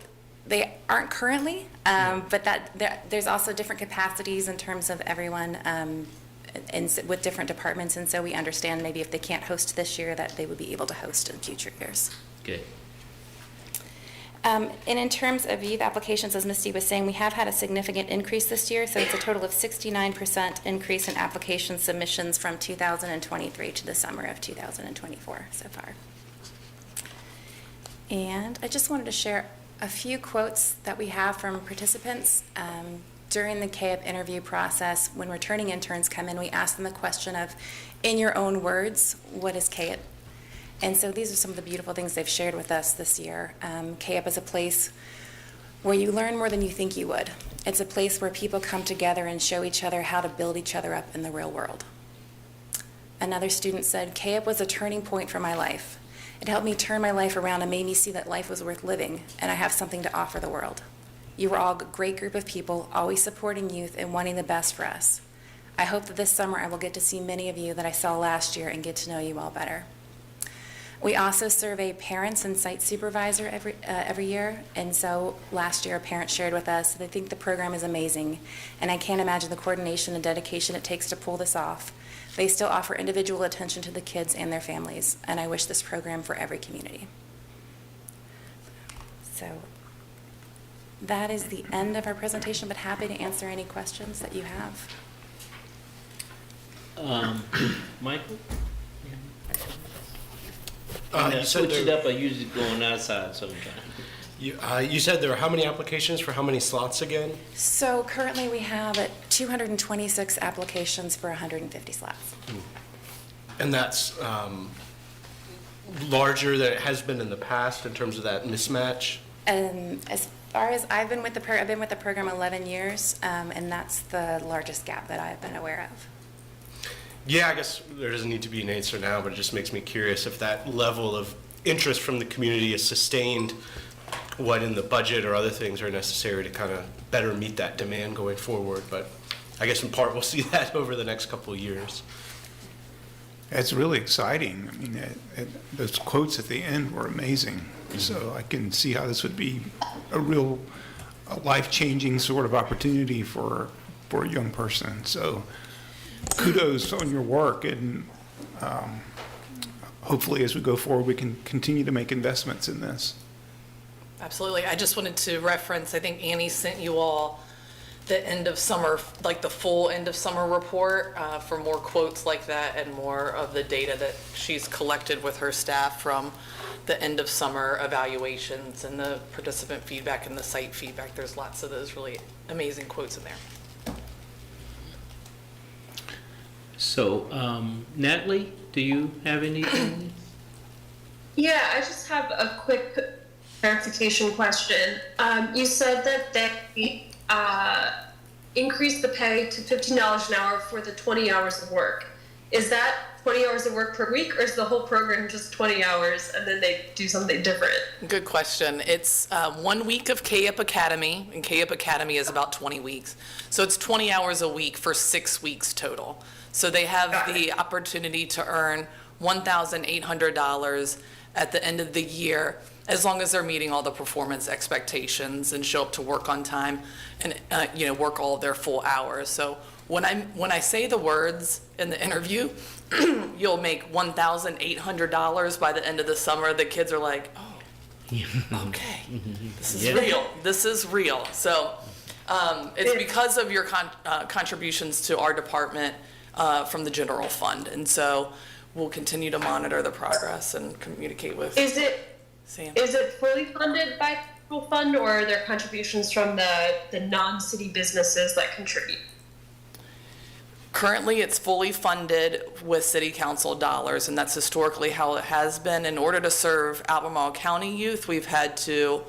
they aren't currently, but there's also different capacities in terms of everyone with different departments, and so we understand maybe if they can't host this year that they would be able to host in future years. Good. And in terms of youth applications, as Misty was saying, we have had a significant increase this year, so it's a total of 69% increase in application submissions from 2023 to the summer of 2024 so far. And I just wanted to share A few quotes that we have from participants. During the KAIP interview process, when returning interns come in, we ask them the question of, in your own words, what is KAIP? And so these are some of the beautiful things they've shared with us this year. KAIP is a place where you learn more than you think you would. It's a place where people come together and show each other how to build each other up in the real world. Another student said, KAIP was a turning point for my life. It helped me turn my life around and made me see that life was worth living, and I have something to offer the world. You were all a great group of people, always supporting youth and wanting the best for us. I hope that this summer I will get to see many of you that I saw last year and get to know you all better. We also survey parents and site supervisor every year, and so last year a parent shared with us that they think the program is amazing, and I can't imagine the coordination and dedication it takes to pull this off. They still offer individual attention to the kids and their families, and I wish this program for every community. So that is the end of our presentation, but happy to answer any questions that you have. Michael? You said Switch it there- up, I usually go on outside sometimes. You said there are how many applications for how many slots again? So currently we have 226 applications for 150 slots. And that's larger than it has been in the past in terms of that mismatch? As far as I've been with the program 11 years, and that's the largest gap that I've been aware of. Yeah, I guess there doesn't need to be an answer now, but it just makes me curious if that level of interest from the community is sustained, what in the budget or other things are necessary to kind of better meet that demand going forward. But I guess in part we'll see that over the next couple of years. It's really exciting. I mean, those quotes at the end were amazing. So I can see how this would be a real life-changing sort of opportunity for a young person. So kudos on your work, and hopefully as we go forward, we can continue to make investments in this. Absolutely. I just wanted to reference, I think Annie sent you all the end of summer, like the full end of summer report for more quotes like that and more of the data that she's collected with her staff from the end of summer evaluations and the participant feedback and the site feedback. There's lots of those really amazing quotes in there. So, Natalie, do you have anything? Yeah, I just have a quick clarification question. You said that they increased the pay to $15 an hour for the 20 hours of work. Is that 20 hours of work per week, or is the whole program just 20 hours and then they do something different? Good question. It's 1 week of KAIP Academy, and KAIP Academy is about 20 weeks. So it's 20 hours a week for 6 weeks total. So they have the opportunity to earn $1,800 at the end of the year, as long as they're meeting all the performance expectations and show up to work on time and work all of their full hours. So when I say the words in the interview, you'll make $1,800 by the end of the summer. The kids are like, oh, okay, this is real. This is real. So it's because of your contributions to our department from the general fund. And so we'll continue to monitor the progress and communicate with Sam. Is it fully funded by the fund, or are there contributions from the non-city businesses that contribute? Currently, it's fully funded with city council dollars, and that's historically how it has been. In order to serve Albemarle County youth, we've had to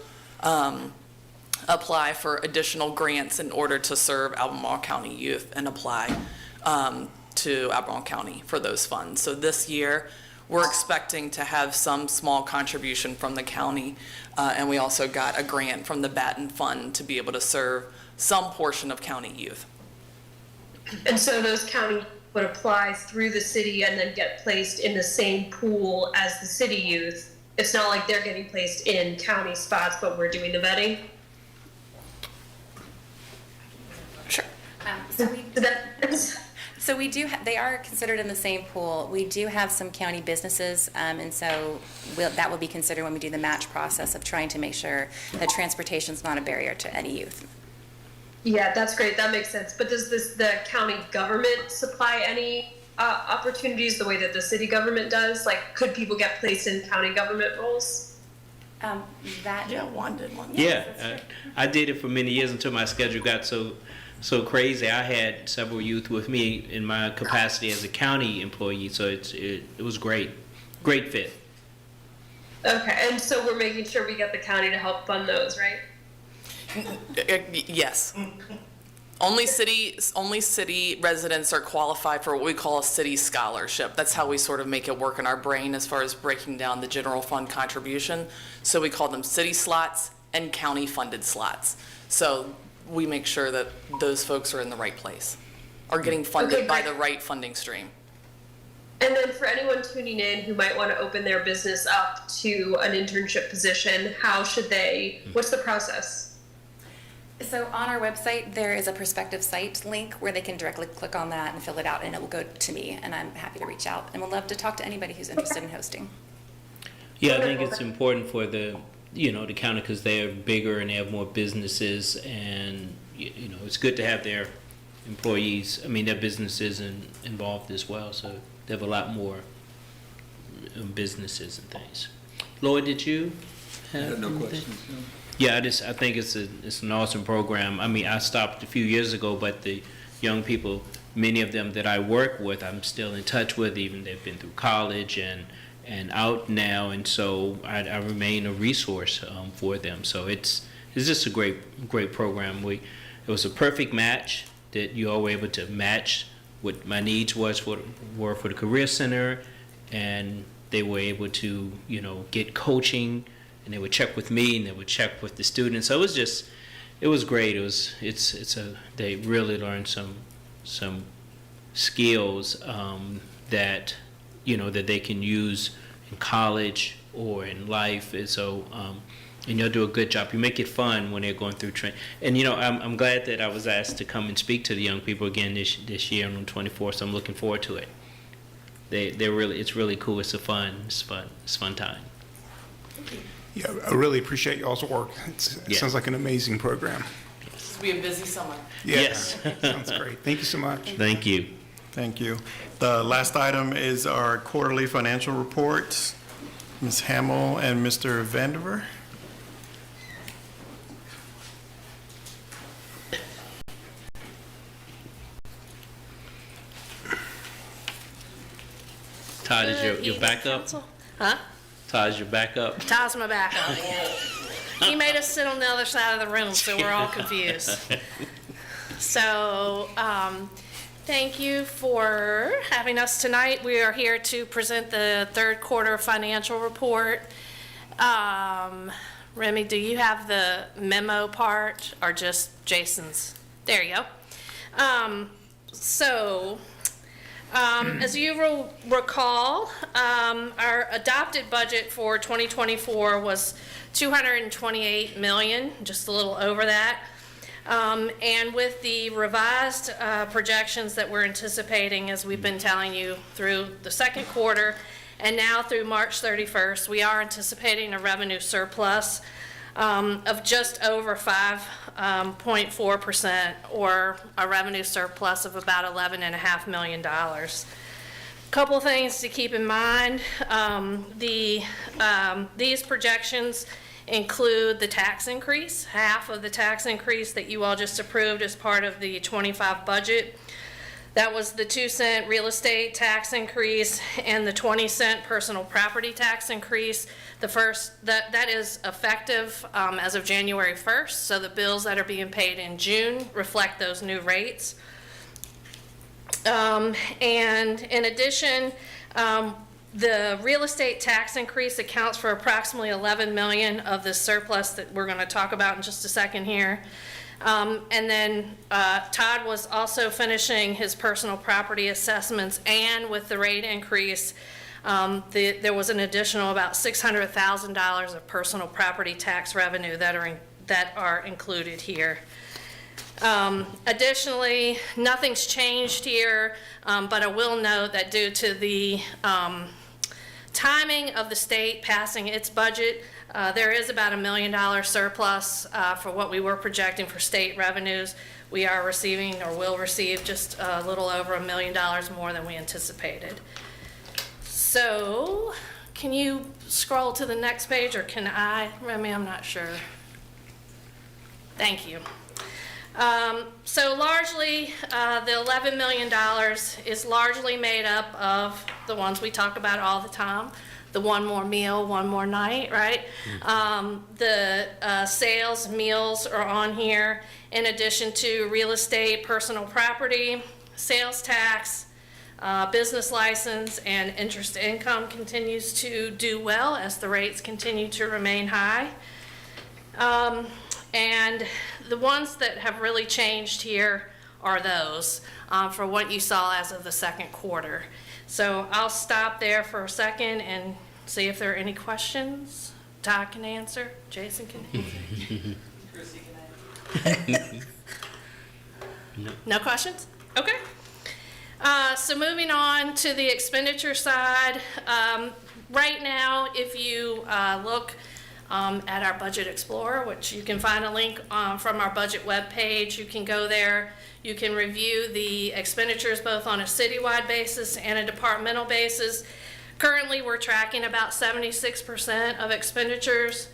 apply for additional grants in order to serve Albemarle County youth and apply to Albemarle County for those funds. So this year, we're expecting to have some small contribution from the county, and we also got a grant from the Batten Fund to be able to serve some portion of county youth. And so those county would apply through the city and then get placed in the same pool as the city youth. It's not like they're getting placed in county spots, but we're doing the vetting? Sure. So we do, they are considered in the same pool. We do have some county businesses, and so that will be considered when we do the match process of trying to make sure that transportation is not a barrier to any youth. Yeah, that's great. That makes sense. But does the county government supply any opportunities the way that the city government does? Like, could people get placed in county government roles? That Yeah, Juan did one. Yeah, I did it for many years until my schedule got so crazy. I had several youth with me in my capacity as a county employee, so it was great fit. Okay, and so we're making sure we get the county to help fund those, right? Yes. Only city residents are qualified for what we call a city scholarship. That's how we sort of make it work in our brain as far as breaking down the general fund contribution. So we call them city slots and county funded slots. So we make sure that those folks are in the right place, are getting funded by the right funding stream. And then for anyone tuning in who might want to open their business up to an internship position, how should they, what's the process? So on our website, there is a prospective site link where they can directly click on that and fill it out, and it will go to me, and I'm happy to reach out, and would love to talk to anybody who's interested in hosting. Yeah, I think it's important for the county because they're bigger and they have more businesses, and it's good to have their employees, their businesses involved as well, so they have a lot more businesses and things. Lloyd, did you have No anything? questions. Yeah, I think it's an awesome program. I stopped a few years ago, but the young people, many of them that I work with, I'm still in touch with. Even they've been through college and out now, and so I remain a resource for them. So it's just a great program. It was a perfect match that you all were able to match what my needs were for the Career Center, and they were able to get coaching. And they would check with me, and they would check with the students. So it was great. They really learned some skills that that they can use in college or in life. And so and you'll do a good job. You make it fun when they're going through training. And I'm glad that I was asked to come and speak to the young people again this year on the 24th. So I'm looking forward to it. It's really cool. It's fun time. Yeah, I really appreciate y'all's work. It sounds like an amazing program. This will be a busy summer. Yeah, Yes. Sounds great. Thank you so much. Thank you. Thank you. The last item is our quarterly financial report. Ms. Hamill and Mr. Vandiver. Todd, is your backup? Huh? Todd's your backup? Todd's my backup. He made us sit on the other side of the room, so we're all confused. So, thank you for having us tonight. We are here to present the third quarter financial report. Remy, do you have the memo part or just Jason's? There you go. As you will recall, our adopted budget for 2024 was $228 million, just a little over that. And with the revised projections that we're anticipating, as we've been telling you through the second quarter and now through March 31st, we are anticipating a revenue surplus of just over 5.4%, or a revenue surplus of about $11.5 million. Couple things to keep in mind. These projections include the tax increase, half of the tax increase that you all just approved as part of the 25 budget. That was the 2-cent real estate tax increase and the 20-cent personal property tax increase. That is effective as of January 1st, so the bills that are being paid in June reflect those new rates. And in addition, the real estate tax increase accounts for approximately $11 million of the surplus that we're going to talk about in just a second here. And then Todd was also finishing his personal property assessments, and with the rate increase, there was an additional about $600,000 of personal property tax revenue that are included here. Additionally, nothing's changed here, but I will note that due to the timing of the state passing its budget, there is about $1 million surplus for what we were projecting for state revenues. We are receiving, or will receive, just a little over $1 million more than we anticipated. So, can you scroll to the next page, or can I? Remy, I'm not sure. Thank you. So largely, the $11 million is largely made up of the ones we talk about all the time. The one more meal, one more night, right? The sales, meals are on here, in addition to real estate, personal property, sales tax, business license, and interest income continues to do well as the rates continue to remain high. And the ones that have really changed here are those for what you saw as of the second quarter. So I'll stop there for a second and see if there are any questions. Todd can answer, Jason can answer. No questions? Okay. So moving on to the expenditure side, right now, if you look at our Budget Explorer, which you can find a link from our budget webpage, you can go there. You can review the expenditures both on a citywide basis and a departmental basis. Currently, we're tracking about 76% of expenditures.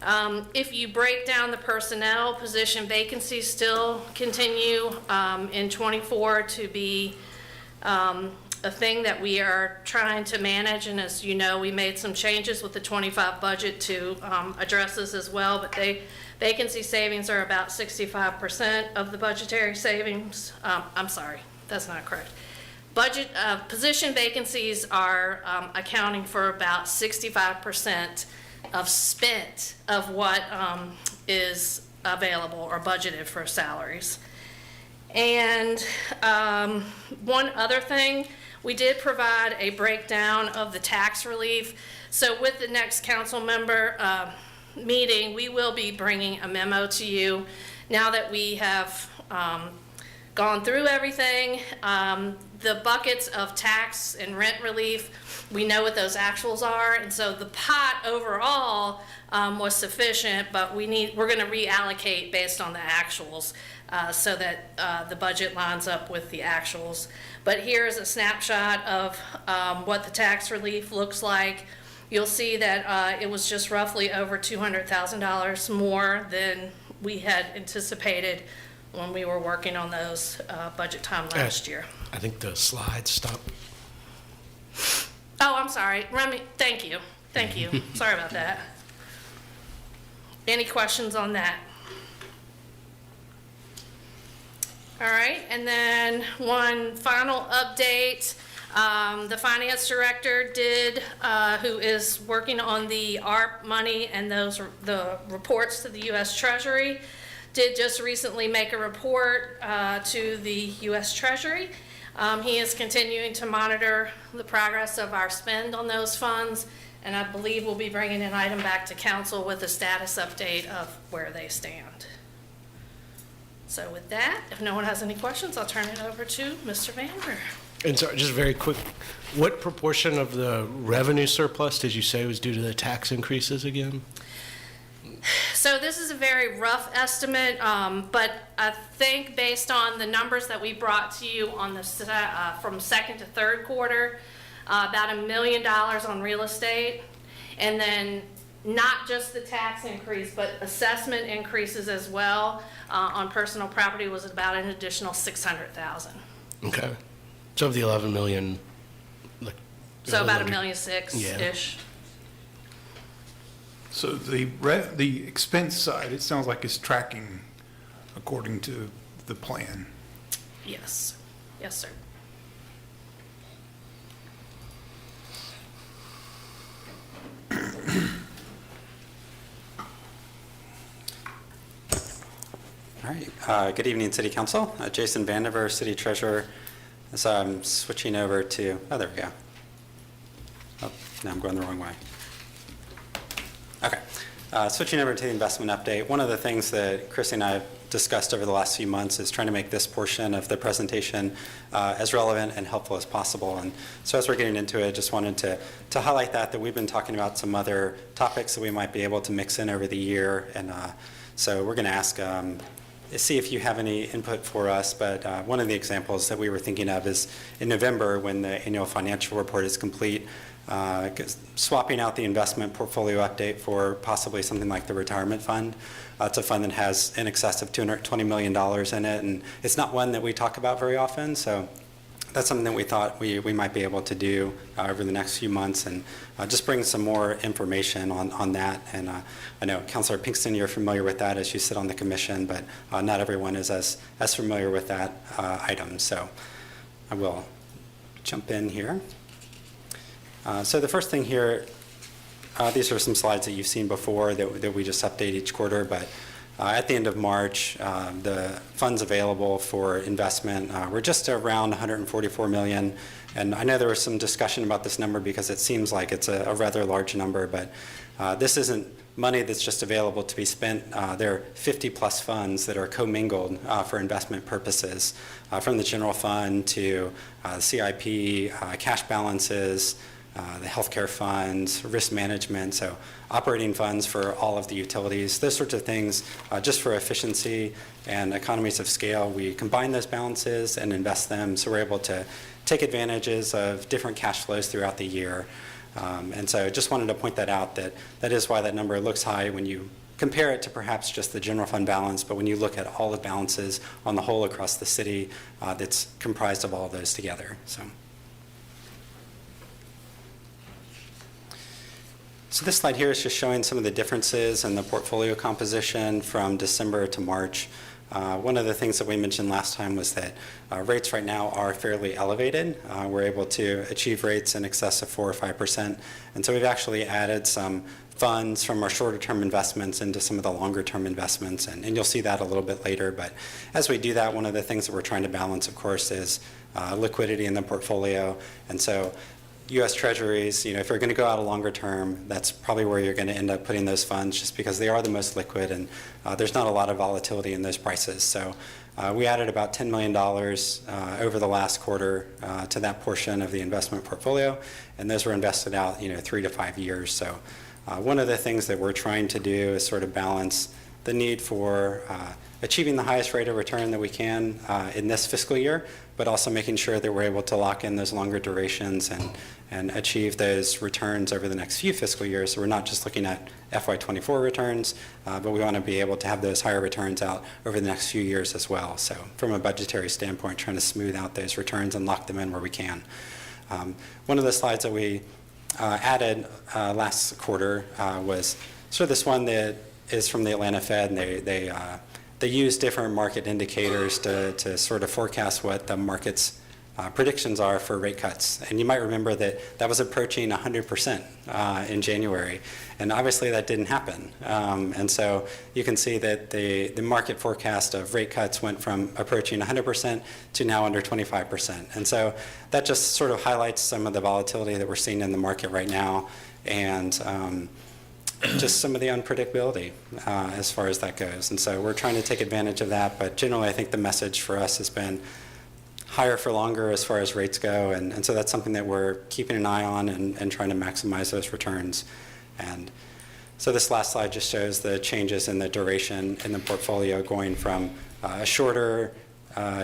If you break down the personnel, position vacancies still continue in 24 to be a thing that we are trying to manage, and as you know, we made some changes with the 25 budget to address this as well, but vacancy savings are about 65% of the budgetary savings. I'm sorry, that's not correct. Budget position vacancies are accounting for about 65% of spent of what is available or budgeted for salaries. And one other thing, we did provide a breakdown of the tax relief. So with the next council member meeting, we will be bringing a memo to you. Now that we have gone through everything, the buckets of tax and rent relief, we know what those actuals are, and so the pot overall was sufficient, but we're going to reallocate based on the actuals so that the budget lines up with the actuals. But here's a snapshot of what the tax relief looks like. You'll see that it was just roughly over $200,000 more than we had anticipated when we were working on those budget time last year. I think the slides stopped. Oh, I'm sorry. Remy, thank you. Thank you. Sorry about that. Any questions on that? All right, and then one final update. The finance director who is working on the ARP money and the reports to the U.S. Treasury, did just recently make a report to the U.S. Treasury. He is continuing to monitor the progress of our spend on those funds, and I believe we'll be bringing an item back to council with a status update of where they stand. So with that, if no one has any questions, I'll turn it over to Mr. Vander. And sorry, just very quick, what proportion of the revenue surplus did you say was due to the tax increases again? So this is a very rough estimate, but I think based on the numbers that we brought to you on the from second to third quarter, about $1 million on real estate, and then not just the tax increase, but assessment increases as well on personal property was about an additional $600,000. Okay. So of the 11 million, like, so about $1.6 million-ish. So the expense side, it sounds like it's tracking according to the plan. Yes. Yes, sir. All right. Good evening, City Council. Jason Vandiver, City Treasurer. So I'm switching over to, oh, there we go. Oh, now I'm going the wrong way. Okay. Switching over to the investment update. One of the things that Chrissy and I have discussed over the last few months is trying to make this portion of the presentation as relevant and helpful as possible. And so as we're getting into it, just wanted to highlight that we've been talking about some other topics that we might be able to mix in over the year. And so we're going to ask, see if you have any input for us. But one of the examples that we were thinking of is in November when the annual financial report is complete, swapping out the investment portfolio update for possibly something like the retirement fund. It's a fund that has in excess of $220 million in it, and it's not one that we talk about very often, so that's something that we thought we might be able to do over the next few months, and just bring some more information on that. And I know, Councilor Pinkston, you're familiar with that as you sit on the commission, but not everyone is as familiar with that item. So I will jump in here. So the first thing here, these are some slides that you've seen before that we just update each quarter, but at the end of March, the funds available for investment were just around $144 million. And I know there was some discussion about this number because it seems like it's a rather large number, but this isn't money that's just available to be spent. There are 50-plus funds that are commingled for investment purposes, from the general fund to CIP, cash balances, the healthcare funds, risk management, so operating funds for all of the utilities, those sorts of things. Just for efficiency and economies of scale, we combine those balances and invest them, so we're able to take advantages of different cash flows throughout the year. And so I just wanted to point that out, that is why that number looks high when you compare it to perhaps just the general fund balance, but when you look at all the balances on the whole across the city, that's comprised of all of those together. So this slide here is just showing some of the differences in the portfolio composition from December to March. One of the things that we mentioned last time was that rates right now are fairly elevated. We're able to achieve rates in excess of 4 or 5%. And so we've actually added some funds from our shorter term investments into some of the longer term investments. And you'll see that a little bit later. But as we do that, one of the things that we're trying to balance, of course, is liquidity in the portfolio. And so U.S. Treasuries, if you're going to go out a longer term, that's probably where you're going to end up putting those funds, just because they are the most liquid, and there's not a lot of volatility in those prices. So we added about $10 million over the last quarter to that portion of the investment portfolio, and those were invested out 3 to 5 years. So one of the things that we're trying to do is sort of balance the need for achieving the highest rate of return that we can in this fiscal year, but also making sure that we're able to lock in those longer durations and achieve those returns over the next few fiscal years. So we're not just looking at FY24 returns, but we want to be able to have those higher returns out over the next few years as well. So from a budgetary standpoint, trying to smooth out those returns and lock them in where we can. One of the slides that we added last quarter was sort of this one that is from the Atlanta Fed, and they use different market indicators to sort of forecast what the market's predictions are for rate cuts. And you might remember that was approaching 100% in January. And obviously that didn't happen. And so you can see that the market forecast of rate cuts went from approaching 100% to now under 25%. And so that just sort of highlights some of the volatility that we're seeing in the market right now, and just some of the unpredictability as far as that goes. And so we're trying to take advantage of that, but generally I think the message for us has been higher for longer as far as rates go, and so that's something that we're keeping an eye on and trying to maximize those returns. And so this last slide just shows the changes in the duration in the portfolio, going from a shorter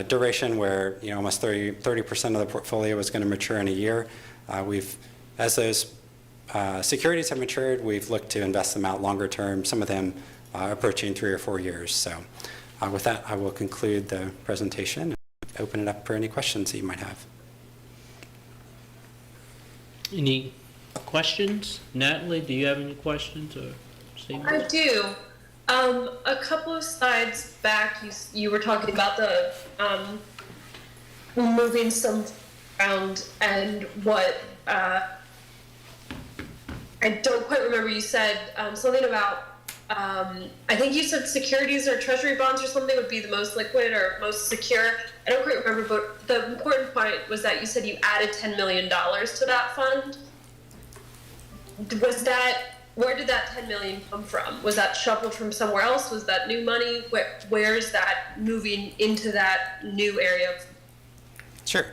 duration where almost 30% of the portfolio was going to mature in a year. As those securities have matured, we've looked to invest them out longer term, some of them approaching 3 or 4 years. So with that, I will conclude the presentation and open it up for any questions that you might have. Any questions? Natalie, do you have any questions or statements? I do. A couple of slides back, you were talking about the moving some around and what I don't quite remember. You said something about, I think you said securities or treasury bonds or something would be the most liquid or most secure. I don't quite remember, but the important point was that you said you added $10 million to that fund. Where did that $10 million come from? Was that shuffled from somewhere else? Was that new money? Where's that moving into that new area? Sure.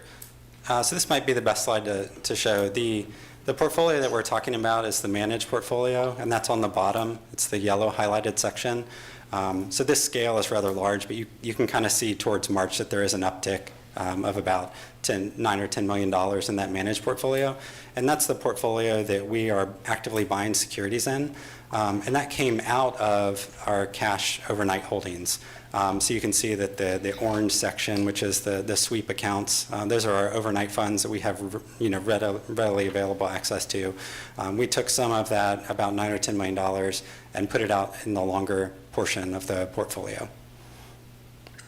So this might be the best slide to show. The portfolio that we're talking about is the managed portfolio, and that's on the bottom. It's the yellow highlighted section. So this scale is rather large, but you can kind of see towards March that there is an uptick of about $9 or $10 million in that managed portfolio. And that's the portfolio that we are actively buying securities in. And that came out of our cash overnight holdings. So you can see that the orange section, which is the sweep accounts, those are our overnight funds that we have readily available access to. We took some of that, about $9 or $10 million, and put it out in the longer portion of the portfolio.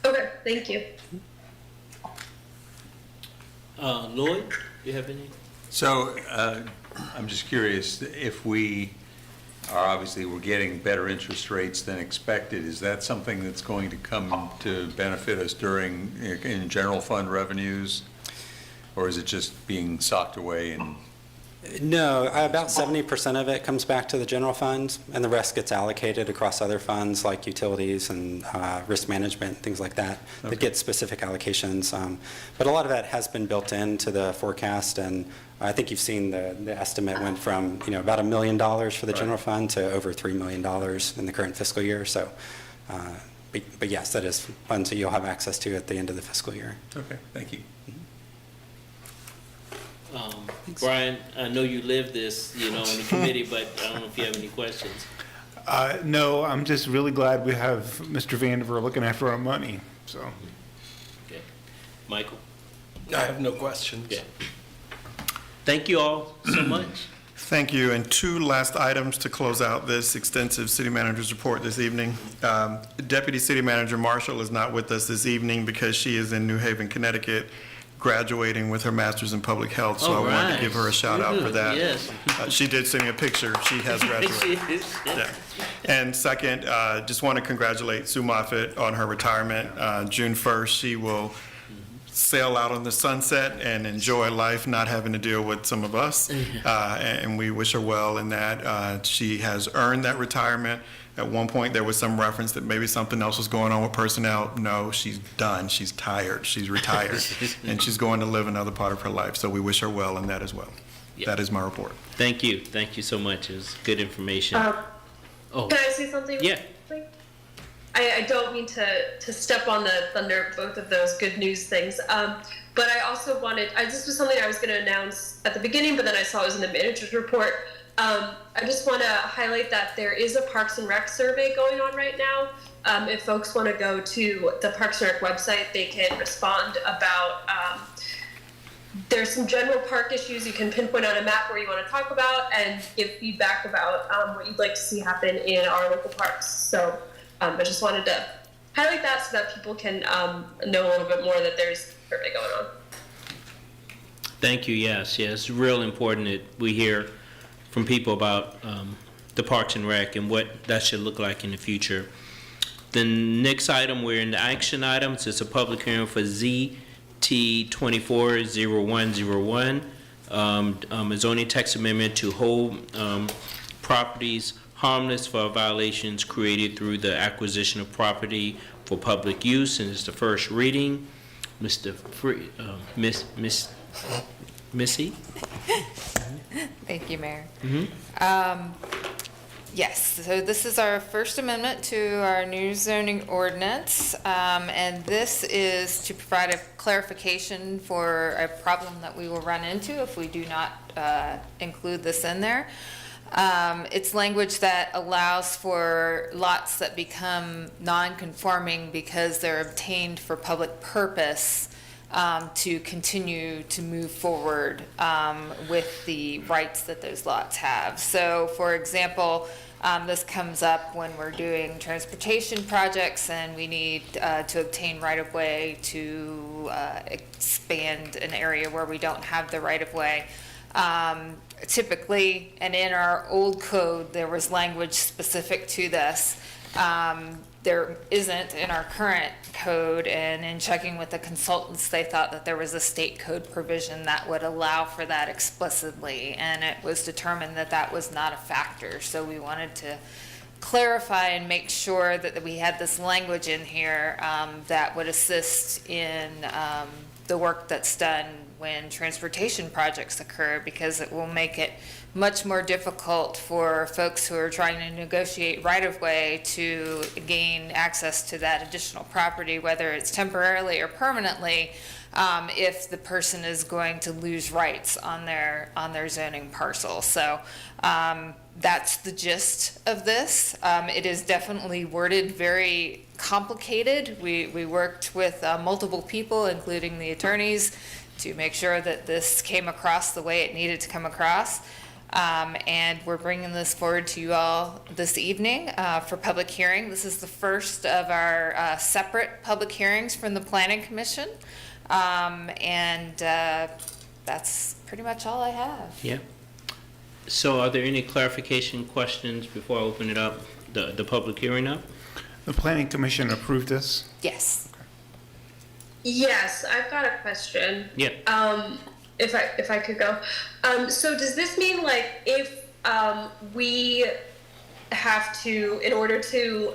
Okay, thank you. Lloyd, you have any? So I'm just curious, if we are obviously we're getting better interest rates than expected, is that something that's going to come to benefit us in general fund revenues? Or is it just being socked away and? No, about 70% of it comes back to the general fund, and the rest gets allocated across other funds like utilities and risk management, things like that, that get specific allocations. But a lot of that has been built into the forecast, and I think you've seen the estimate went from about $1 million for the general fund to over $3 million in the current fiscal year. So, but yes, that is funds that you'll have access to at the end of the fiscal year. Okay, thank you. Brian, I know you live this, in the committee, but I don't know if you have any questions. No, I'm just really glad we have Mr. Vandiver looking after our money, so. Okay. Michael? I have no questions. Okay. Thank you all so much. Thank you. And two last items to close out this extensive city manager's report this evening. Deputy City Manager Marshall is not with us this evening because she is in New Haven, Connecticut, graduating with her master's in public health, so I wanted to give her a shout out for that. Yes. She did send me a picture. She has graduated. Yeah. And second, just want to congratulate Sue Moffitt on her retirement. June 1st, she will sail out on the sunset and enjoy life, not having to deal with some of us. And we wish her well in that. She has earned that retirement. At one point, there was some reference that maybe something else was going on with personnel. No, she's done. She's tired. She's retired. And she's going to live another part of her life. So we wish her well in that as well. Yeah. That is my report. Thank you. Thank you so much. It was good information. Can I say something? Yeah. Quickly? I don't mean to step on the thunder of both of those good news things, but I also this was something I was going to announce at the beginning, but then I saw it was in the manager's report. I just want to highlight that there is a Parks and Rec survey going on right now. If folks want to go to the Parks and Rec website, they can respond about, there's some general park issues you can pinpoint on a map where you want to talk about and give feedback about what you'd like to see happen in our local parks. So I just wanted to highlight that so that people can know a little bit more that there's a survey going on. Thank you. Yes, it's real important that we hear from people about the Parks and Rec and what that should look like in the future. The next item, we're in the action items. It's a public hearing for ZT 240101, a zoning text amendment to hold properties harmless for violations created through the acquisition of property for public use, and it's the first reading. Missy? Thank you, Mayor. Mm-hmm. Yes, so this is our first amendment to our new zoning ordinance, and this is to provide a clarification for a problem that we will run into if we do not include this in there. It's language that allows for lots that become non-conforming because they're obtained for public purpose to continue to move forward with the rights that those lots have. So, for example, this comes up when we're doing transportation projects and we need to obtain right-of-way to expand an area where we don't have the right-of-way. Typically, and in our old code, there was language specific to this. There isn't in our current code, and in checking with the consultants, they thought that there was a state code provision that would allow for that explicitly, and it was determined that that was not a factor. So we wanted to clarify and make sure that we had this language in here that would assist in the work that's done when transportation projects occur, because it will make it much more difficult for folks who are trying to negotiate right-of-way to gain access to that additional property, whether it's temporarily or permanently, if the person is going to lose rights on their zoning parcel. So that's the gist of this. It is definitely worded very complicated. We worked with multiple people, including the attorneys, to make sure that this came across the way it needed to come across. And we're bringing this forward to you all this evening for public hearing. This is the first of our separate public hearings from the Planning Commission. And that's pretty much all I have. Yeah. So are there any clarification questions before I open it up, the public hearing up? The Planning Commission approved this? Yes. Yes, I've got a question. Yeah. If I could go. So does this mean like if we have to, in order to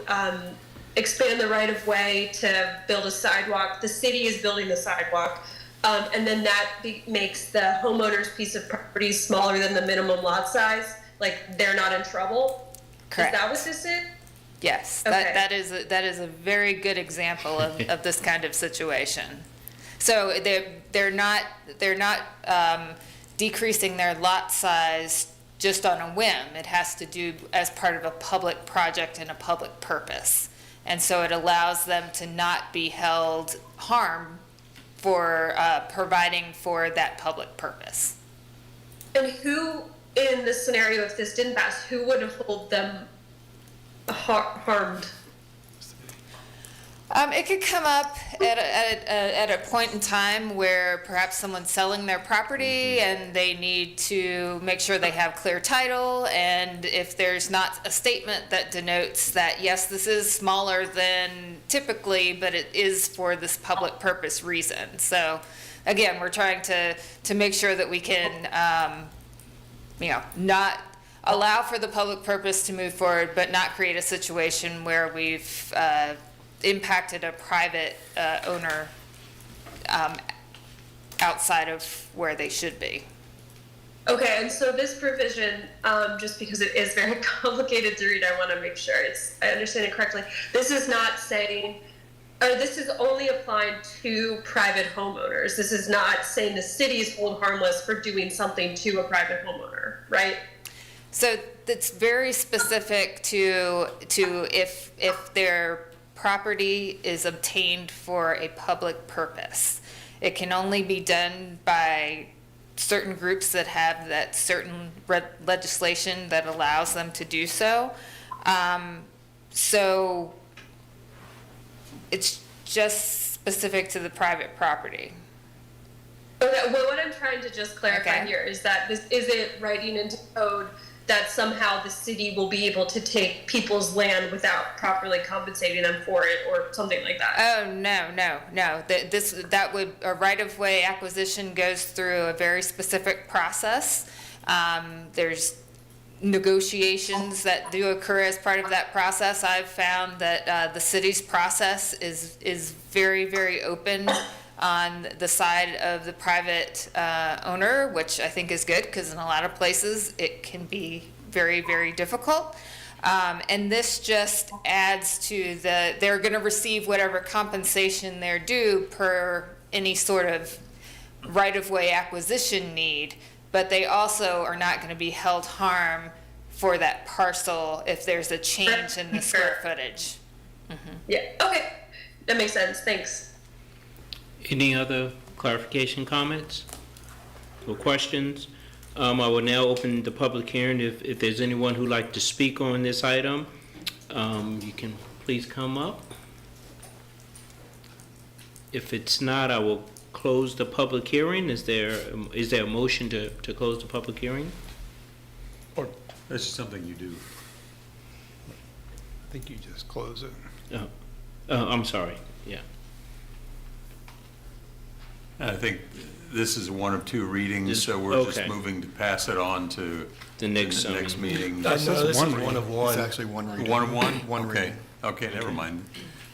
expand the right of way to build a sidewalk, the city is building the sidewalk, and then that makes the homeowner's piece of property smaller than the minimum lot size, like they're not in trouble? Correct. Is that what this is? Yes, Okay. that is a very good example of this kind of situation. So they're not decreasing their lot size just on a whim. It has to do as part of a public project and a public purpose. And so it allows them to not be held harm for providing for that public purpose. And who, in this scenario, if this didn't pass, who would have hold them harmed? It could come up at a point in time where perhaps someone's selling their property and they need to make sure they have clear title, and if there's not a statement that denotes that, yes, this is smaller than typically, but it is for this public purpose reason. So again, we're trying to make sure that we can, not allow for the public purpose to move forward, but not create a situation where we've impacted a private owner outside of where they should be. Okay, and so this provision, just because it is very complicated to read, I want to make sure I understand it correctly. This is not saying, or this is only applying to private homeowners. This is not saying the city is hold harmless for doing something to a private homeowner, right? So it's very specific to if their property is obtained for a public purpose. It can only be done by certain groups that have that certain legislation that allows them to do so. So it's just specific to the private property. Okay, well, what I'm trying to just clarify Okay. here is that is it writing into code that somehow the city will be able to take people's land without properly compensating them for it or something like that? Oh, no. That would, a right-of-way acquisition goes through a very specific process. There's negotiations that do occur as part of that process. I've found that the city's process is very, very open on the side of the private owner, which I think is good, because in a lot of places it can be very, very difficult. And this just adds to they're going to receive whatever compensation they're due per any sort of right-of-way acquisition need, but they also are not going to be held harm for that parcel if there's a change in the square footage. Yeah, okay, that makes sense, thanks. Any other clarification comments or questions? I will now open the public hearing. If there's anyone who'd like to speak on this item, you can please come up. If it's not, I will close the public hearing. Is there a motion to close the public hearing? That's just something you do. I think you just close it. I'm sorry, yeah. I think this is one of two readings, so we're just okay. moving to pass it on to The next meeting. No, this is one of one. It's actually one reading. One of one? One Okay, reading. okay, never mind.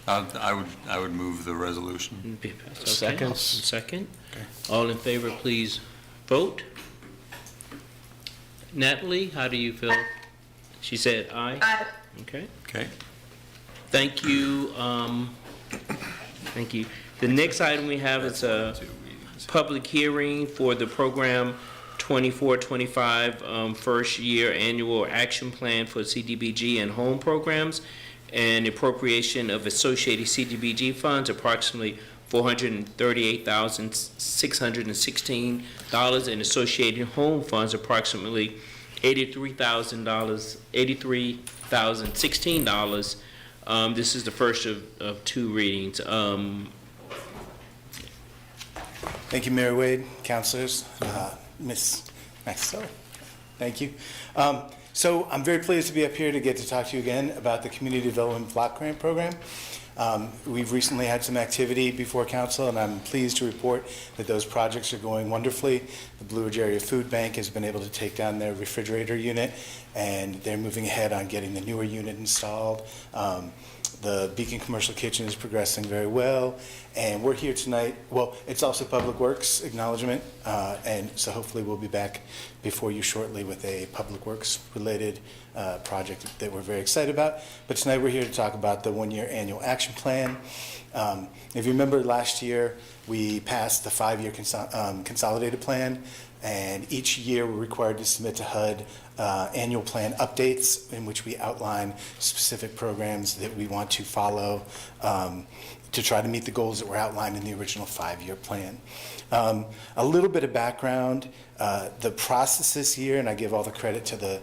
I would move the resolution. Okay, Second. Second. All in favor, please vote. Natalie, how do you feel? She said aye. Aye. Okay. Okay. Thank you. Thank you. The next item we have is a public hearing for the program 24-25 first year annual action plan for CDBG and home programs, and appropriation of associated CDBG funds, approximately $438,616, and associated home funds, approximately $83,016. This is the first of two readings. Thank you, Mayor Wade, councilors, Ms. Maxwell. Thank you. So I'm very pleased to be up here to get to talk to you again about the Community Development Block Grant Program. We've recently had some activity before council, and I'm pleased to report that those projects are going wonderfully. The Blue Ridge Area Food Bank has been able to take down their refrigerator unit, and they're moving ahead on getting the newer unit installed. The Beacon Commercial Kitchen is progressing very well, and we're here tonight. Well, it's also Public Works acknowledgement, and so hopefully we'll be back before you shortly with a Public Works related project that we're very excited about. But tonight we're here to talk about the one-year annual action plan. If you remember last year, we passed the 5-year consolidated plan, and each year we're required to submit to HUD annual plan updates in which we outline specific programs that we want to follow to try to meet the goals that were outlined in the original 5-year plan. A little bit of background, the process this year, and I give all the credit to the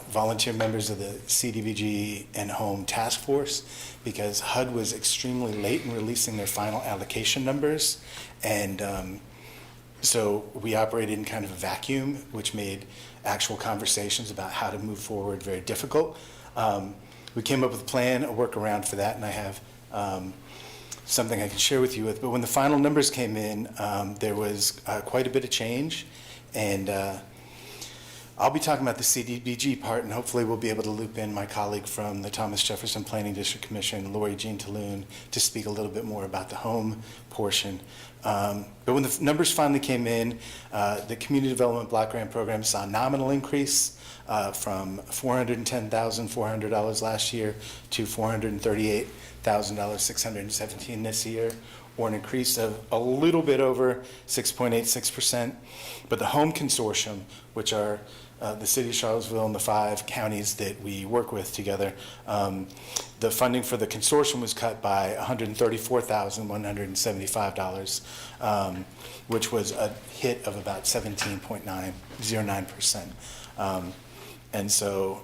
volunteer members of the CDBG and Home Task Force, because HUD was extremely late in releasing their final allocation numbers, and so we operated in kind of a vacuum, which made actual conversations about how to move forward very difficult. We came up with a plan, a workaround for that, and I have something I can share with you with. But when the final numbers came in, there was quite a bit of change, and I'll be talking about the CDBG part, and hopefully we'll be able to loop in my colleague from the Thomas Jefferson Planning District Commission, Lori Jean Talloon, to speak a little bit more about the home portion. But when the numbers finally came in, the Community Development Block Grant Program saw a nominal increase from $410,400 last year to $438,617 this year, or an increase of a little bit over 6.86%. But the Home Consortium, which are the city of Charlottesville and the 5 counties that we work with together, the funding for the consortium was cut by $134,175, which was a hit of about 17.09%. And so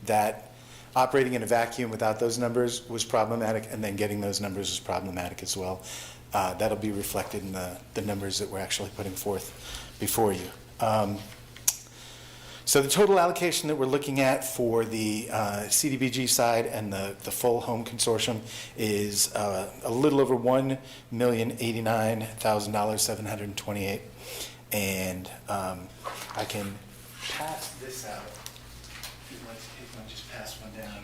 that operating in a vacuum without those numbers was problematic, and then getting those numbers was problematic as well. That'll be reflected in the numbers that we're actually putting forth before you. So the total allocation that we're looking at for the CDBG side and the full home consortium is a little over $1,089,728, and I can pass this out. If you'd like to just pass one down.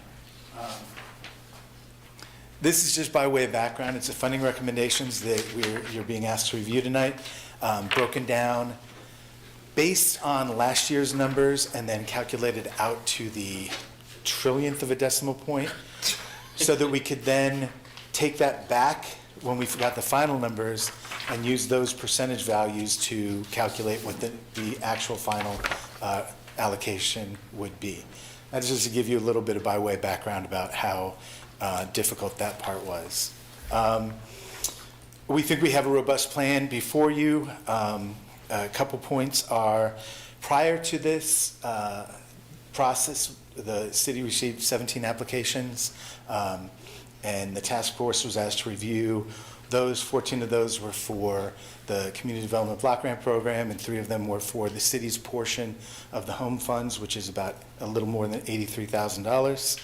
This is just by way of background. It's the funding recommendations that you're being asked to review tonight, broken down based on last year's numbers and then calculated out to the trillionth of a decimal point, so that we could then take that back when we got the final numbers and use those percentage values to calculate what the actual final allocation would be. That's just to give you a little bit of by way background about how difficult that part was. We think we have a robust plan before you. A couple points are, prior to this process, the city received 17 applications, and the task force was asked to review those. 14 of those were for the Community Development Block Grant Program, and 3 of them were for the city's portion of the home funds, which is about a little more than $83,000.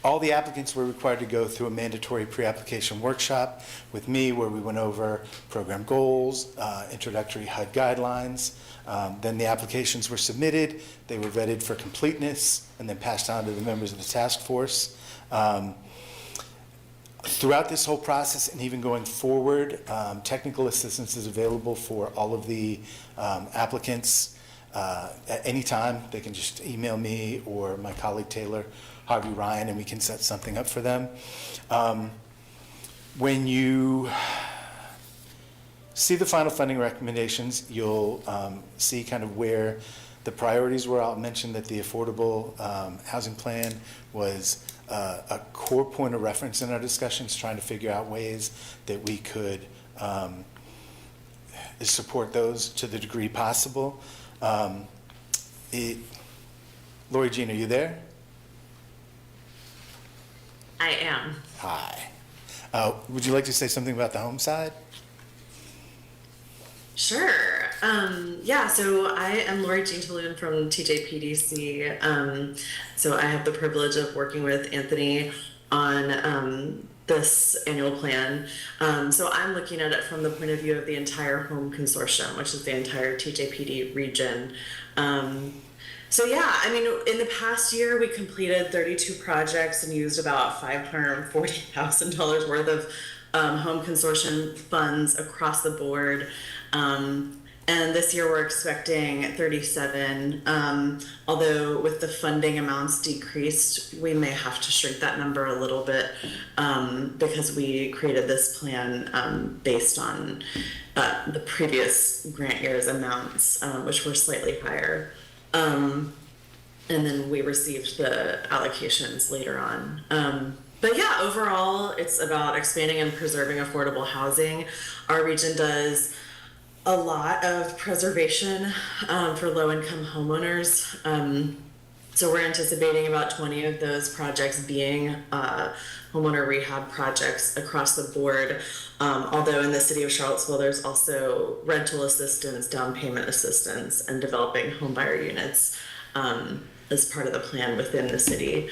All the applicants were required to go through a mandatory pre-application workshop with me, where we went over program goals, introductory HUD guidelines. Then the applications were submitted, they were vetted for completeness, and then passed on to the members of the task force. Throughout this whole process, and even going forward, technical assistance is available for all of the applicants at any time. They can just email me or my colleague Taylor Harvey Ryan, and we can set something up for them. When you see the final funding recommendations, you'll see kind of where the priorities were. I'll mention that the affordable housing plan was a core point of reference in our discussions, trying to figure out ways that we could support those to the degree possible. Lori Jean, are you there? I am. Hi. Would you like to say something about the home side? Sure. Yeah, so I am Lori Jean Talloon from TJPDC. So I have the privilege of working with Anthony on this annual plan. So I'm looking at it from the point of view of the entire home consortium, which is the entire TJPD region. So yeah, I mean, in the past year, we completed 32 projects and used about $540,000 worth of home consortium funds across the board. And this year we're expecting 37, although with the funding amounts decreased, we may have to shrink that number a little bit because we created this plan based on the previous grant year's amounts, which were slightly higher. And then we received the allocations later on. But yeah, overall, it's about expanding and preserving affordable housing. Our region does a lot of preservation for low-income homeowners. So we're anticipating about 20 of those projects being homeowner rehab projects across the board. Although in the city of Charlottesville, there's also rental assistance, down payment assistance, and developing homebuyer units as part of the plan within the city.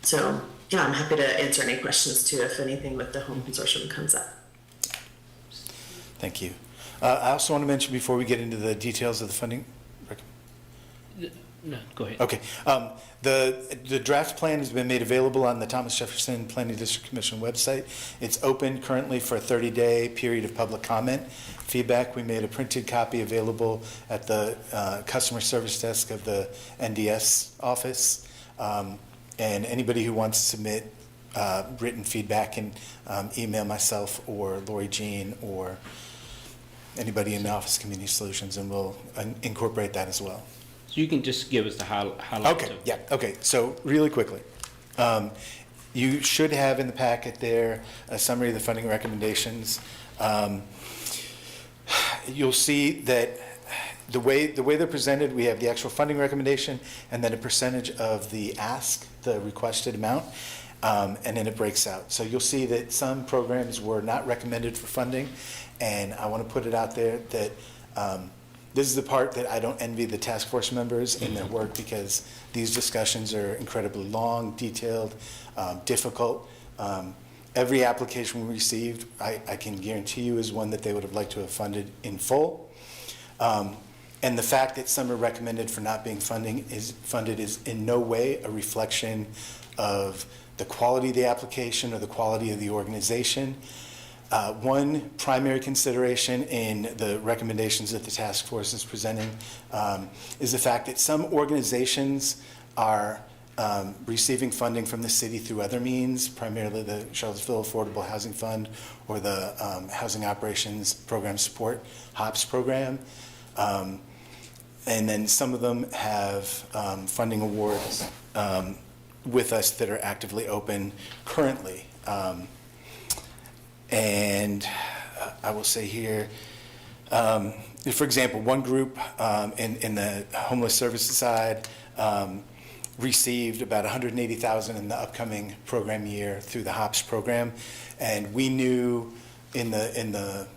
So yeah, I'm happy to answer any questions too if anything with the home consortium comes up. Thank you. I also want to mention before we get into the details of the funding. No, go ahead. Okay. The draft plan has been made available on the Thomas Jefferson Planning District Commission website. It's open currently for a 30-day period of public comment. Feedback, we made a printed copy available at the customer service desk of the NDS office. And anybody who wants to submit written feedback can email myself or Lori Jean or anybody in the Office of Community Solutions, and we'll incorporate that as well. So you can just give us the highlights. Okay, yeah, okay. So really quickly, you should have in the packet there a summary of the funding recommendations. You'll see that the way they're presented, we have the actual funding recommendation and then a percentage of the ask, the requested amount, and then it breaks out. So you'll see that some programs were not recommended for funding, and I want to put it out there that this is the part that I don't envy the task force members in their work, because these discussions are incredibly long, detailed, difficult. Every application we received, I can guarantee you, is one that they would have liked to have funded in full. And the fact that some are recommended for not being funded is in no way a reflection of the quality of the application or the quality of the organization. One primary consideration in the recommendations that the task force is presenting is the fact that some organizations are receiving funding from the city through other means, primarily the Charlottesville Affordable Housing Fund or the Housing Operations Program Support, HOPS program. And then some of them have funding awards with us that are actively open currently. And I will say here, for example, one group in the homeless services side received about $180,000 in the upcoming program year through the HOPS program, and we knew in the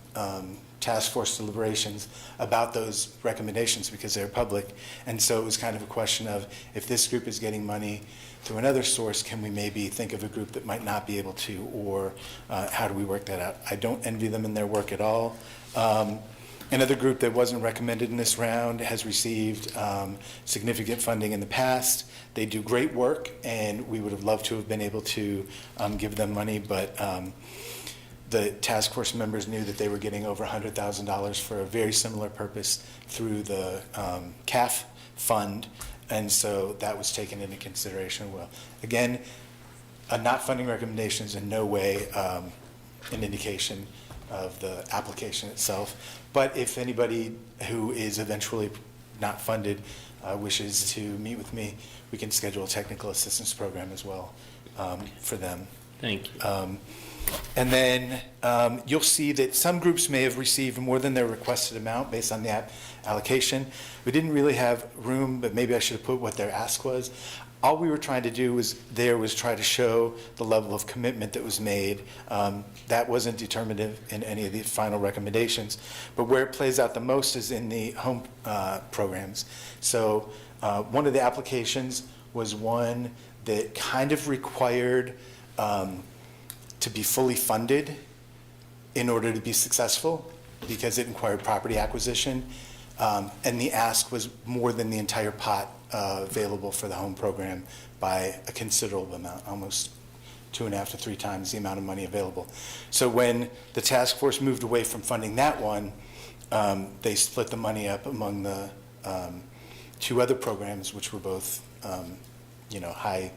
task force deliberations about those recommendations because they're public, and so it was kind of a question of, if this group is getting money through another source, can we maybe think of a group that might not be able to, or how do we work that out? I don't envy them in their work at all. Another group that wasn't recommended in this round has received significant funding in the past. They do great work, and we would have loved to have been able to give them money, but the task force members knew that they were getting over $100,000 for a very similar purpose through the CAF fund, and so that was taken into consideration. Well, again, not funding recommendations in no way an indication of the application itself. But if anybody who is eventually not funded wishes to meet with me, we can schedule a technical assistance program as well for them. Thank you. And then you'll see that some groups may have received more than their requested amount based on the allocation. We didn't really have room, but maybe I should have put what their ask was. All we were trying to do was try to show the level of commitment that was made. That wasn't determinative in any of the final recommendations, but where it plays out the most is in the home programs. So one of the applications was one that kind of required to be fully funded in order to be successful because it required property acquisition. And the ask was more than the entire pot available for the home program by a considerable amount, almost 2.5 to 3 times the amount of money available. So when the task force moved away from funding that one, they split the money up among the 2 other programs, which were both high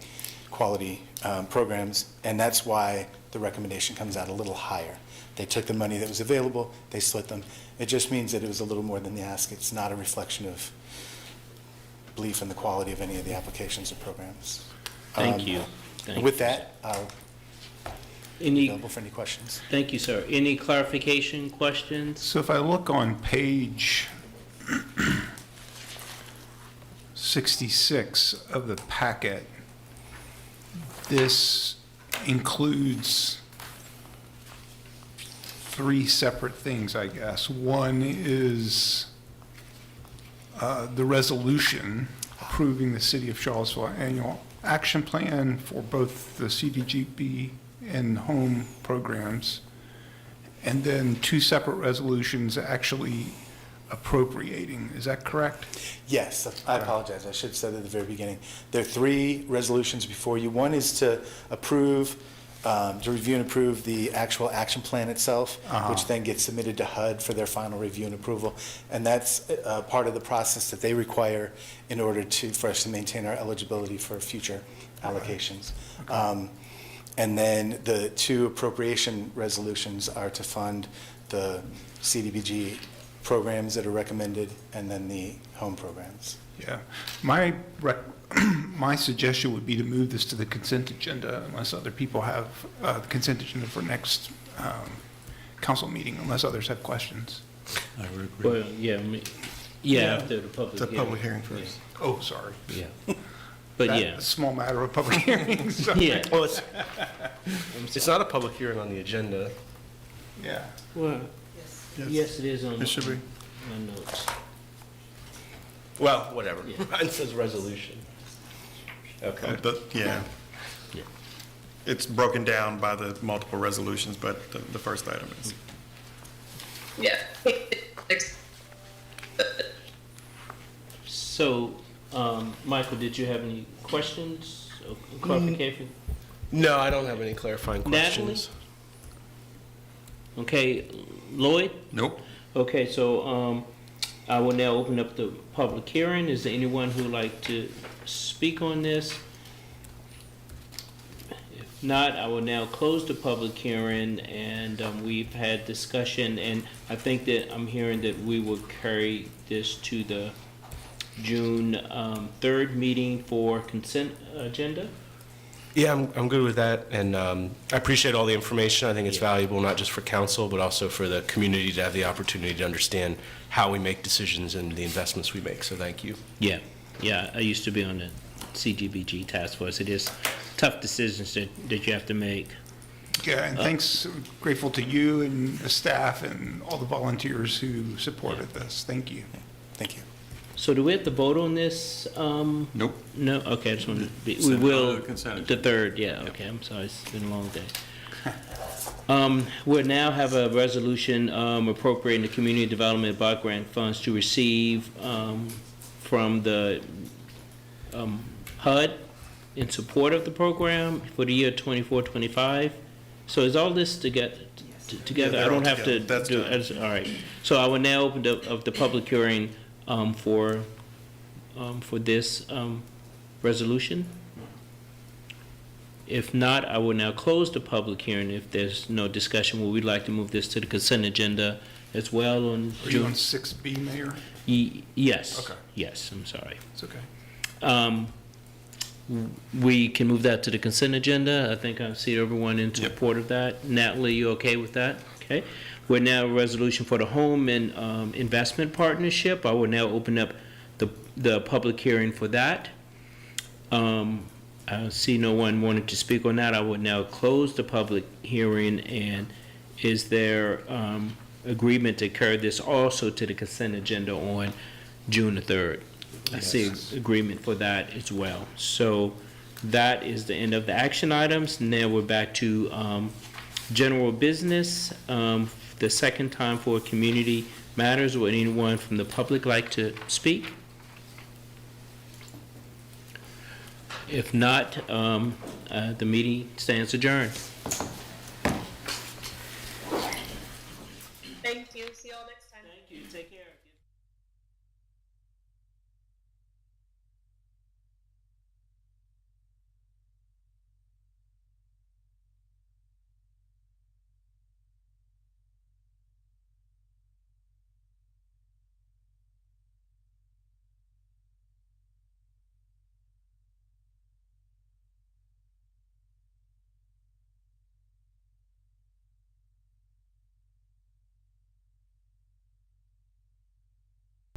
quality programs, and that's why the recommendation comes out a little higher. They took the money that was available, they split them. It just means that it was a little more than the ask. It's not a reflection of belief in the quality of any of the applications or programs. Thank you. Thank With you. that, I'll be available for any questions. Thank you, sir. Any clarification questions? So if I look on page 66 of the packet, this includes 3 separate things, I guess. One is the resolution approving the City of Charlottesville annual action plan for both the CDGB and home programs, and then 2 separate resolutions actually appropriating. Is that correct? Yes, I apologize. I should have said at the very beginning. There are 3 resolutions before you. One is to approve, to review and approve the actual action plan itself, which then gets submitted to HUD for their final review and approval. And that's part of the process that they require in order for us to maintain our eligibility for future allocations. And then the 2 appropriation resolutions are to fund the CDBG programs that are recommended, and then the home programs. Yeah. My suggestion would be to move this to the consent agenda unless other people have the consent agenda for next council meeting, unless others have questions. I would agree. Well, after the public hearing. The public hearing first. Yeah. Oh, sorry. Yeah. But That yeah. a small matter of public hearing. So. Yeah. Well, it's not a public hearing on the agenda. Yeah. Well, yes, it is on It should be. my notes. Well, whatever. Mine says resolution. Okay. Yeah. Yeah. It's broken down by the multiple resolutions, but the first item is. Yeah. So, Michael, did you have any questions or clarification? No, I don't have any clarifying questions. Okay, Lloyd? Nope. Okay, so I will now open up the public hearing. Is there anyone who would like to speak on this? If not, I will now close the public hearing, and we've had discussion, and I think that I'm hearing that we will carry this to the June 3rd meeting for consent agenda. Yeah, I'm good with that, and I appreciate all the information. I think it's valuable not just for council, but also for the community to have the opportunity to understand how we make decisions and the investments we make, so thank you. Yeah, I used to be on the CDBG task force. It is tough decisions that you have to make. Yeah, and thanks, grateful to you and the staff and all the volunteers who supported this. Thank you. Thank you. So do we have to vote on this? Nope. No, okay, I just wanted to be, we Send it will, on to the consent the 3rd, yeah, okay, I'm sorry, it's been a long day. We'll now have a resolution appropriating the community development block grant funds to receive from the HUD in support of the program for the year 24-25. So is all this together? Yeah, I they're don't all have to together. That's do, done. all right. So I will now open the public hearing for this resolution. If not, I will now close the public hearing. If there's no discussion, would we like to move this to the consent agenda as well on Are you June? on 6B, Mayor? Yes. Okay. Yes, I'm sorry. It's okay. We can move that to the consent agenda. I think I see everyone in support of that. Natalie, you okay with that? Okay. We're now a resolution for the home and investment partnership. I will now open up the public hearing for that. I see no one wanting to speak on that. I will now close the public hearing. And is there agreement to carry this also to the consent agenda on June the 3rd? I see agreement for that as well. So that is the end of the action items. Now we're back to general business. The second time for community matters. Would anyone from the public like to speak? If not, the meeting stands adjourned.